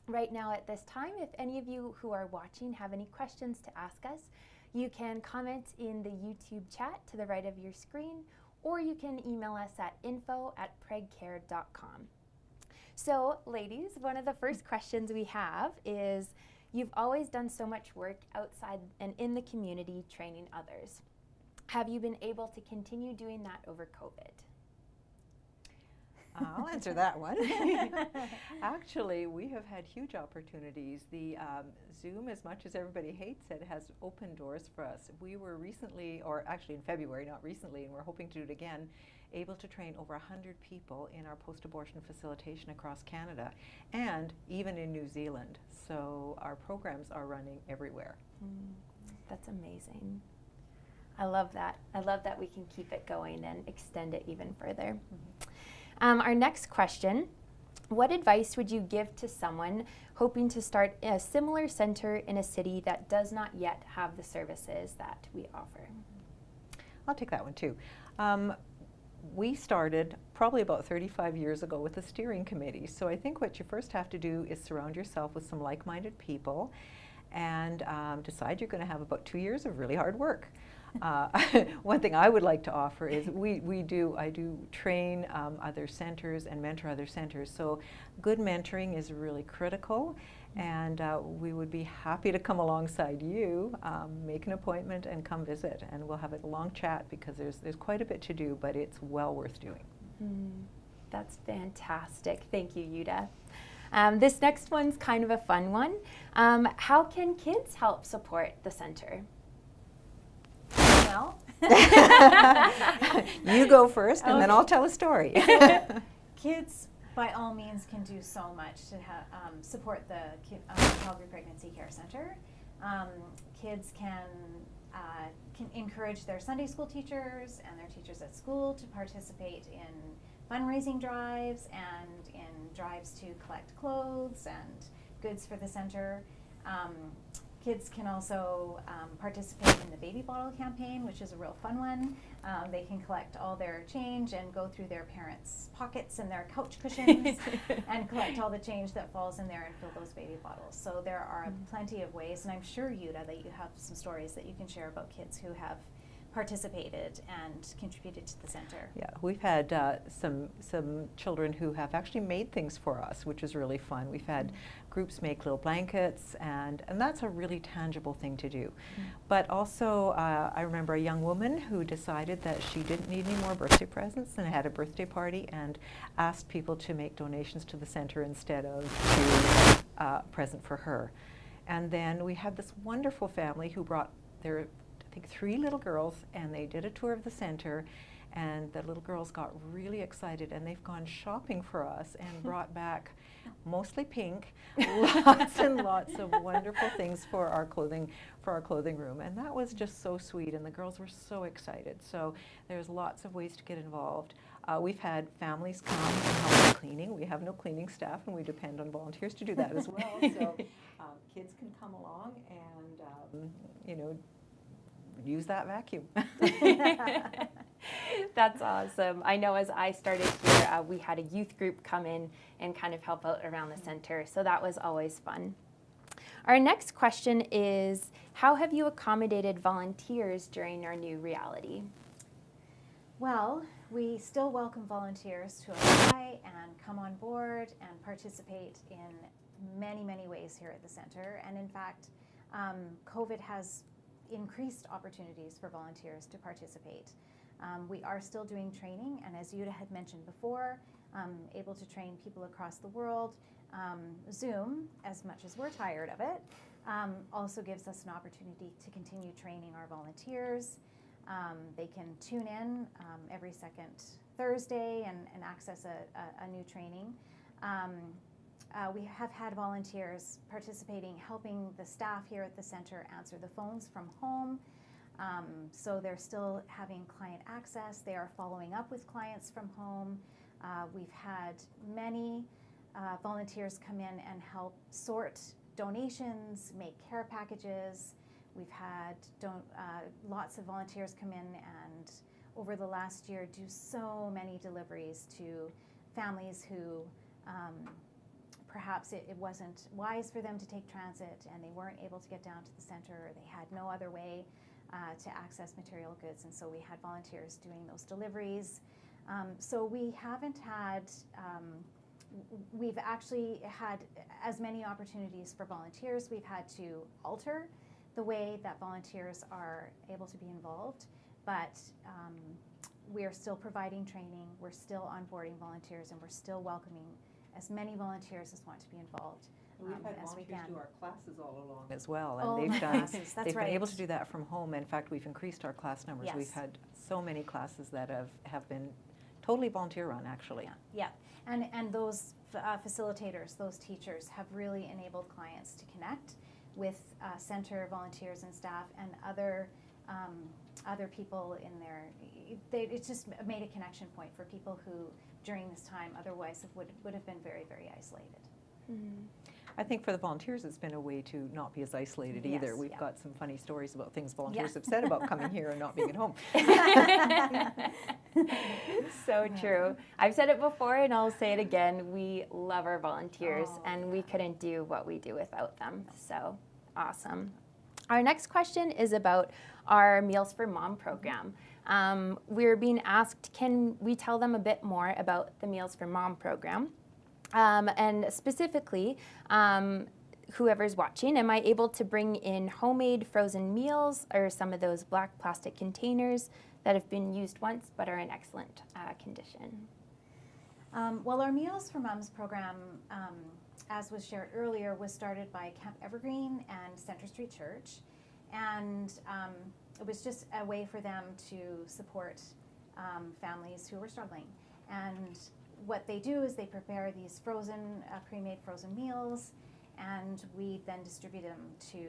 Speaker 10: right now at this time, if any of you who are watching have any questions to ask us, you can comment in the YouTube chat to the right of your screen, or you can email us at info@pregcare.com. So ladies, one of the first questions we have is, you've always done so much work outside and in the community training others. Have you been able to continue doing that over COVID?
Speaker 4: I'll answer that one. Actually, we have had huge opportunities. The Zoom, as much as everybody hates it, has opened doors for us. We were recently, or actually in February, not recently, and we're hoping to do it again, able to train over 100 people in our post-abortion facilitation across Canada and even in New Zealand. So our programs are running everywhere.
Speaker 9: That's amazing. I love that. I love that we can keep it going and extend it even further. Our next question, what advice would you give to someone hoping to start a similar center in a city that does not yet have the services that we offer?
Speaker 4: I'll take that one too. We started probably about 35 years ago with a steering committee. So I think what you first have to do is surround yourself with some like-minded people and decide you're going to have about 2 years of really hard work. One thing I would like to offer is I do train other centers and mentor other centers. So good mentoring is really critical, and we would be happy to come alongside you, make an appointment and come visit, and we'll have a long chat because there's quite a bit to do, but it's well worth doing.
Speaker 9: That's fantastic. Thank you, Yuda. This next one's kind of a fun one. How can kids help support the center?
Speaker 4: Well, you go first, and then I'll tell a story.
Speaker 18: Kids, by all means, can do so much to support the Calgary Pregnancy Care Center. Kids can encourage their Sunday school teachers and their teachers at school to participate in fundraising drives and in drives to collect clothes and goods for the center. Kids can also participate in the baby bottle campaign, which is a real fun one. They can collect all their change and go through their parents' pockets and their couch cushions and collect all the change that falls in there and fill those baby bottles. So there are plenty of ways, and I'm sure, Yuda, that you have some stories that you can share about kids who have participated and contributed to the center.
Speaker 4: Yeah, we've had some children who have actually made things for us, which is really fun. We've had groups make little blankets, and that's a really tangible thing to do. But also, I remember a young woman who decided that she didn't need any more birthday presents and had a birthday party and asked people to make donations to the center instead of to a present for her. And then we had this wonderful family who brought their I think 3 little girls, and they did a tour of the center, and the little girls got really excited, and they've gone shopping for us and brought back mostly pink, lots and lots of wonderful things for our clothing room, and that was just so sweet, and the girls were so excited. So there's lots of ways to get involved. We've had families come and help with cleaning. We have no cleaning staff, and we depend on volunteers to do that as well. So kids can come along and you know, use that vacuum.
Speaker 9: That's awesome. I know as I started here, we had a youth group come in and kind of help out around the center, so that was always fun. Our next question is, how have you accommodated volunteers during our new reality?
Speaker 18: Well, we still welcome volunteers to apply and come on board and participate in many, many ways here at the center. And in fact, COVID has increased opportunities for volunteers to participate. We are still doing training, and as Yuda had mentioned before, able to train people across the world. Zoom, as much as we're tired of it, also gives us an opportunity to continue training our volunteers. They can tune in every second Thursday and access a new training. We have had volunteers participating, helping the staff here at the center answer the phones from home. So they're still having client access. They are following up with clients from home. We've had many volunteers come in and help sort donations, make care packages. We've had lots of volunteers come in and over the last year do so many deliveries to families who perhaps it wasn't wise for them to take transit and they weren't able to get down to the center, or they had no other way to access material goods, and so we had volunteers doing those deliveries. So we haven't had, we've actually had as many opportunities for volunteers. We've had to alter the way that volunteers are able to be involved, but
Speaker 20: we are still providing training, we're still onboarding volunteers, and we're still welcoming as many volunteers as want to be involved.
Speaker 4: We've had
Speaker 20: as we
Speaker 4: volunteers
Speaker 20: can.
Speaker 4: do our classes all along as well, and
Speaker 20: Oh,
Speaker 4: they've
Speaker 20: my
Speaker 4: done.
Speaker 20: classes, that's
Speaker 4: they've
Speaker 20: right.
Speaker 4: been able to do that from home. In fact, we've increased our class numbers.
Speaker 20: Yes.
Speaker 4: We've had so many classes that have been totally volunteer run, actually.
Speaker 20: Yeah, and those facilitators, those teachers, have really enabled clients to connect with center volunteers and staff and other people in there. It's just made a connection point for people who, during this time, otherwise would have been very, very isolated.
Speaker 4: Mm-hmm. I think for the volunteers, it's been a way to not be as isolated either.
Speaker 20: Yes,
Speaker 4: We've got some funny stories about things volunteers have said about coming here and not being at home.
Speaker 9: So true. I've said it before and I'll say it again. We love our volunteers and we couldn't do what we do without them. So awesome. Our next question is about our Meals for Mom program. We're being asked, can we tell them a bit more about the Meals for Mom program? And specifically, whoever's watching, am I able to bring in homemade frozen meals or some of those black plastic containers that have been used once but are in excellent condition?
Speaker 20: Well, our Meals for Moms program, as was shared earlier, was started by Camp Evergreen and Centre Street Church. And it was just a way for them to support families who were struggling. And what they do is they prepare these frozen, pre-made frozen meals, and we then distribute them to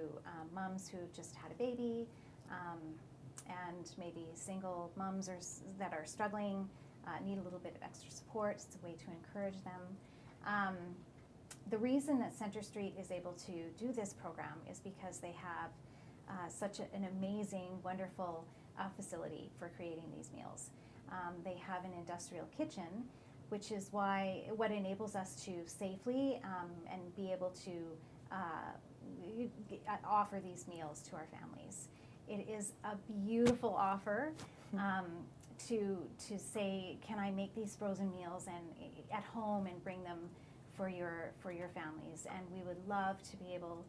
Speaker 20: moms who've just had a baby, and maybe single moms that are struggling, need a little bit of extra support. It's a way to encourage them. The reason that Centre Street is able to do this program is because they have such an amazing, wonderful facility for creating these meals. They have an industrial kitchen, which is what enables us to safely and be able to offer these meals to our families. It is a beautiful offer to say, can I make these frozen meals and at home and bring them for your families? And we would love to be able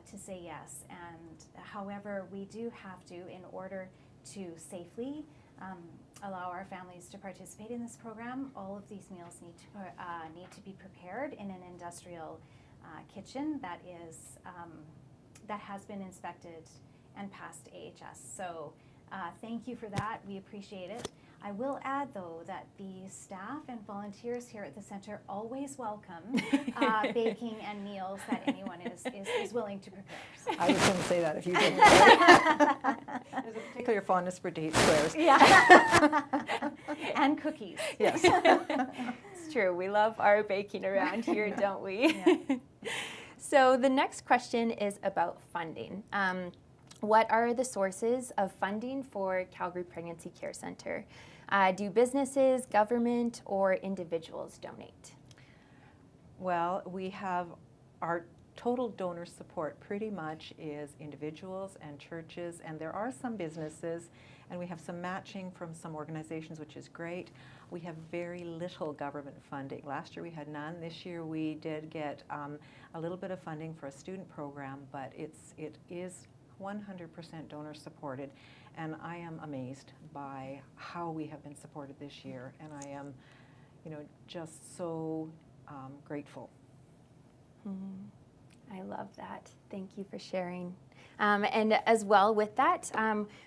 Speaker 20: to say yes. And however, we do have to, in order to safely allow our families to participate in this program, all of these meals need to be prepared in an industrial kitchen that has been inspected and passed AHS. So thank you for that. We appreciate it. I will add, though, that the staff and volunteers here at the center always welcome baking and meals that anyone is willing to prepare. So.
Speaker 4: I was going to say that if you didn't. There's a particular fondness for date squares.
Speaker 20: Yeah. And cookies.
Speaker 4: Yes.
Speaker 9: It's true. We love our baking around here, don't we? Yeah. So the next question is about funding. What are the sources of funding for Calgary Pregnancy Care Centre? Do businesses, government, or individuals donate?
Speaker 4: Well, we have our total donor support pretty much is individuals and churches, and there are some businesses, and we have some matching from some organizations, which is great. We have very little government funding. Last year we had none. This year we did get a little bit of funding for a student program, but it is 100% donor supported, and I am amazed by how we have been supported this year, and I am, just so grateful.
Speaker 9: Mm-hmm. I love that. Thank you for sharing. And as well with that,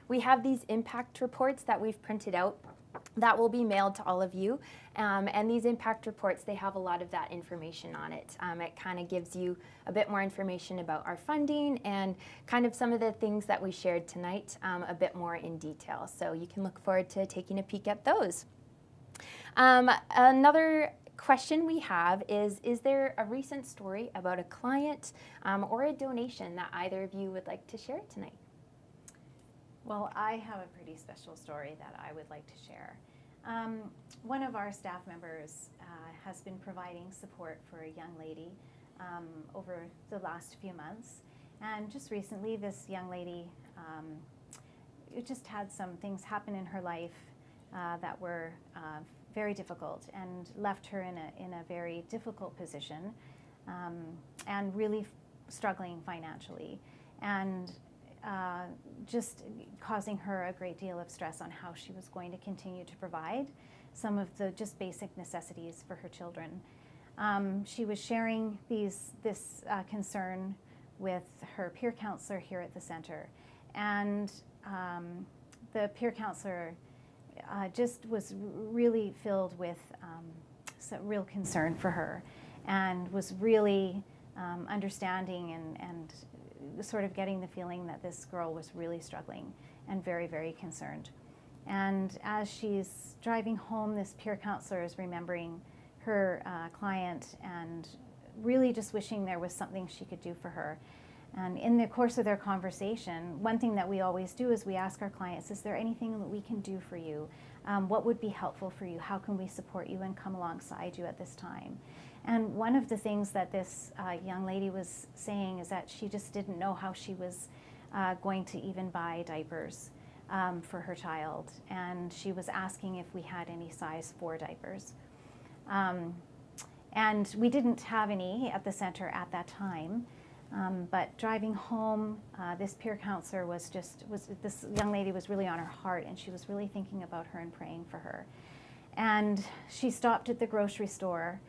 Speaker 9: we have these impact reports that we've printed out that will be mailed to all of you. And these impact reports, they have a lot of that information on it. It kind of gives you a bit more information about our funding and kind of some of the things that we shared tonight a bit more in detail. So you can look forward to taking a peek at those. Another question we have is there a recent story about a client or a donation that either of you would like to share tonight?
Speaker 20: Well, I have a pretty special story that I would like to share. One of our staff members has been providing support for a young lady over the last few months. And just recently, this young lady just had some things happen in her life that were very difficult and left her in a very difficult position and really struggling financially. And just causing her a great deal of stress on how she was going to continue to provide some of the just basic necessities for her children. She was sharing this concern with her peer counselor here at the center, and the peer counselor just was really filled with some real concern for her, and was really understanding and sort of getting the feeling that this girl was really struggling and very, very concerned. And as she's driving home, this peer counselor is remembering her client and really just wishing there was something she could do for her. And in the course of their conversation, one thing that we always do is we ask our clients, is there anything that we can do for you? What would be helpful for you? How can we support you and come alongside you at this time? And one of the things that this young lady was saying is that she just didn't know how she was going to even buy diapers for her child. And she was asking if we had any size 4 diapers. And we didn't have any at the center at that time. But driving home, this peer counselor this young lady was really on her heart, and she was really thinking about her and praying for her. And she stopped at the grocery store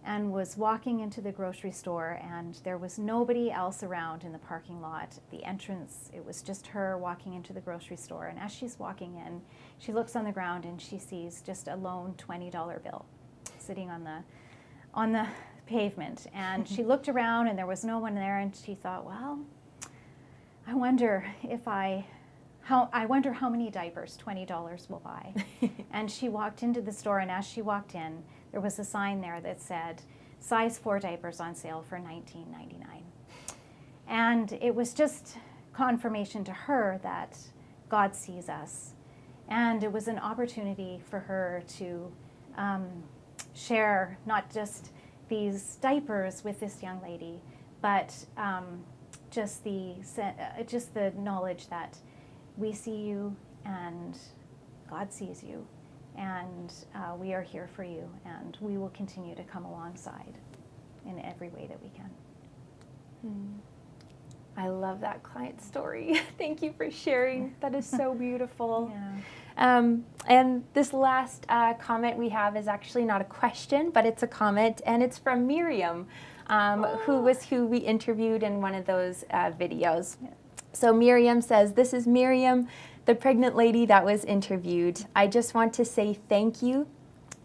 Speaker 20: and was walking into the grocery store, and there was nobody else around in the parking lot. The entrance, it was just her walking into the grocery store. And as she's walking in, she looks on the ground and she sees just a lone $20 bill sitting on the pavement. And she looked around and there was no one there, and she thought, well, I wonder how many diapers $20 will buy. And she walked into the store, and as she walked in, there was a sign there that said, size 4 diapers on sale for $19.99. And it was just confirmation to her that God sees us. And it was an opportunity for her to share not just these diapers with this young lady, but just the knowledge that we see you and God sees you, and we are here for you, and we will continue to come alongside in every way that we can.
Speaker 9: I love that client story. Thank you for sharing. That is so beautiful.
Speaker 20: Yeah.
Speaker 9: And this last comment we have is actually not a question, but it's a comment, and it's from Miriam, who we interviewed in one of those videos. Yeah. So Miriam says, this is Miriam, the pregnant lady that was interviewed. I just want to say thank you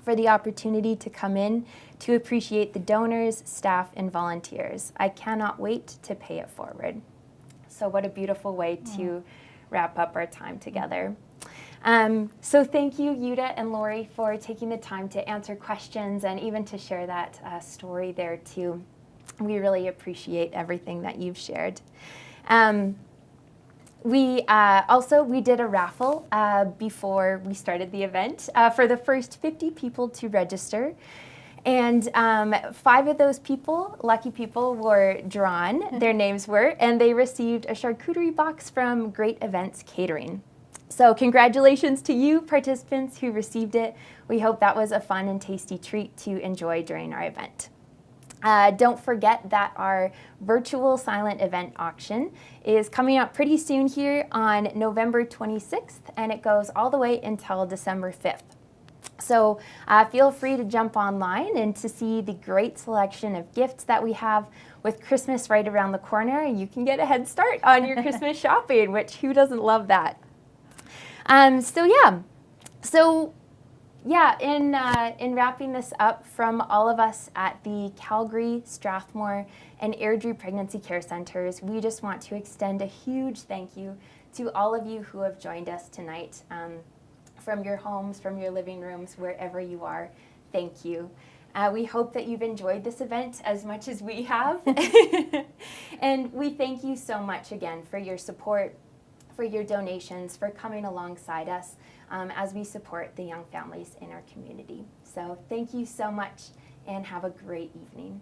Speaker 9: for the opportunity to come in to appreciate the donors, staff, and volunteers. I cannot wait to pay it forward. So what a beautiful way to wrap up our time together. So thank you, Yuta and Lori, for taking the time to answer questions and even to share that story there too. We really appreciate everything that you've shared. We did a raffle before we started the event for the first 50 people to register. And 5 of those people, lucky people, were drawn, their names were, and they received a charcuterie box from Great Events Catering. So congratulations to you, participants who received it. We hope that was a fun and tasty treat to enjoy during our event. Don't forget that our virtual silent event auction is coming up pretty soon here on November 26th, and it goes all the way until December 5th. So feel free to jump online and to see the great selection of gifts that we have. With Christmas right around the corner, you can get a head start on your Christmas shopping, which who doesn't love that? In wrapping this up, from all of us at the Calgary, Strathmore, and Airdrie Pregnancy Care Centers, we just want to extend a huge thank you to all of you who have joined us tonight. From your homes, from your living rooms, wherever you are, thank you. We hope that you've enjoyed this event as much as we have. And we thank you so much again for your support, for your donations, for coming alongside us as we support the young families in our community. So thank you so much, and have a great evening.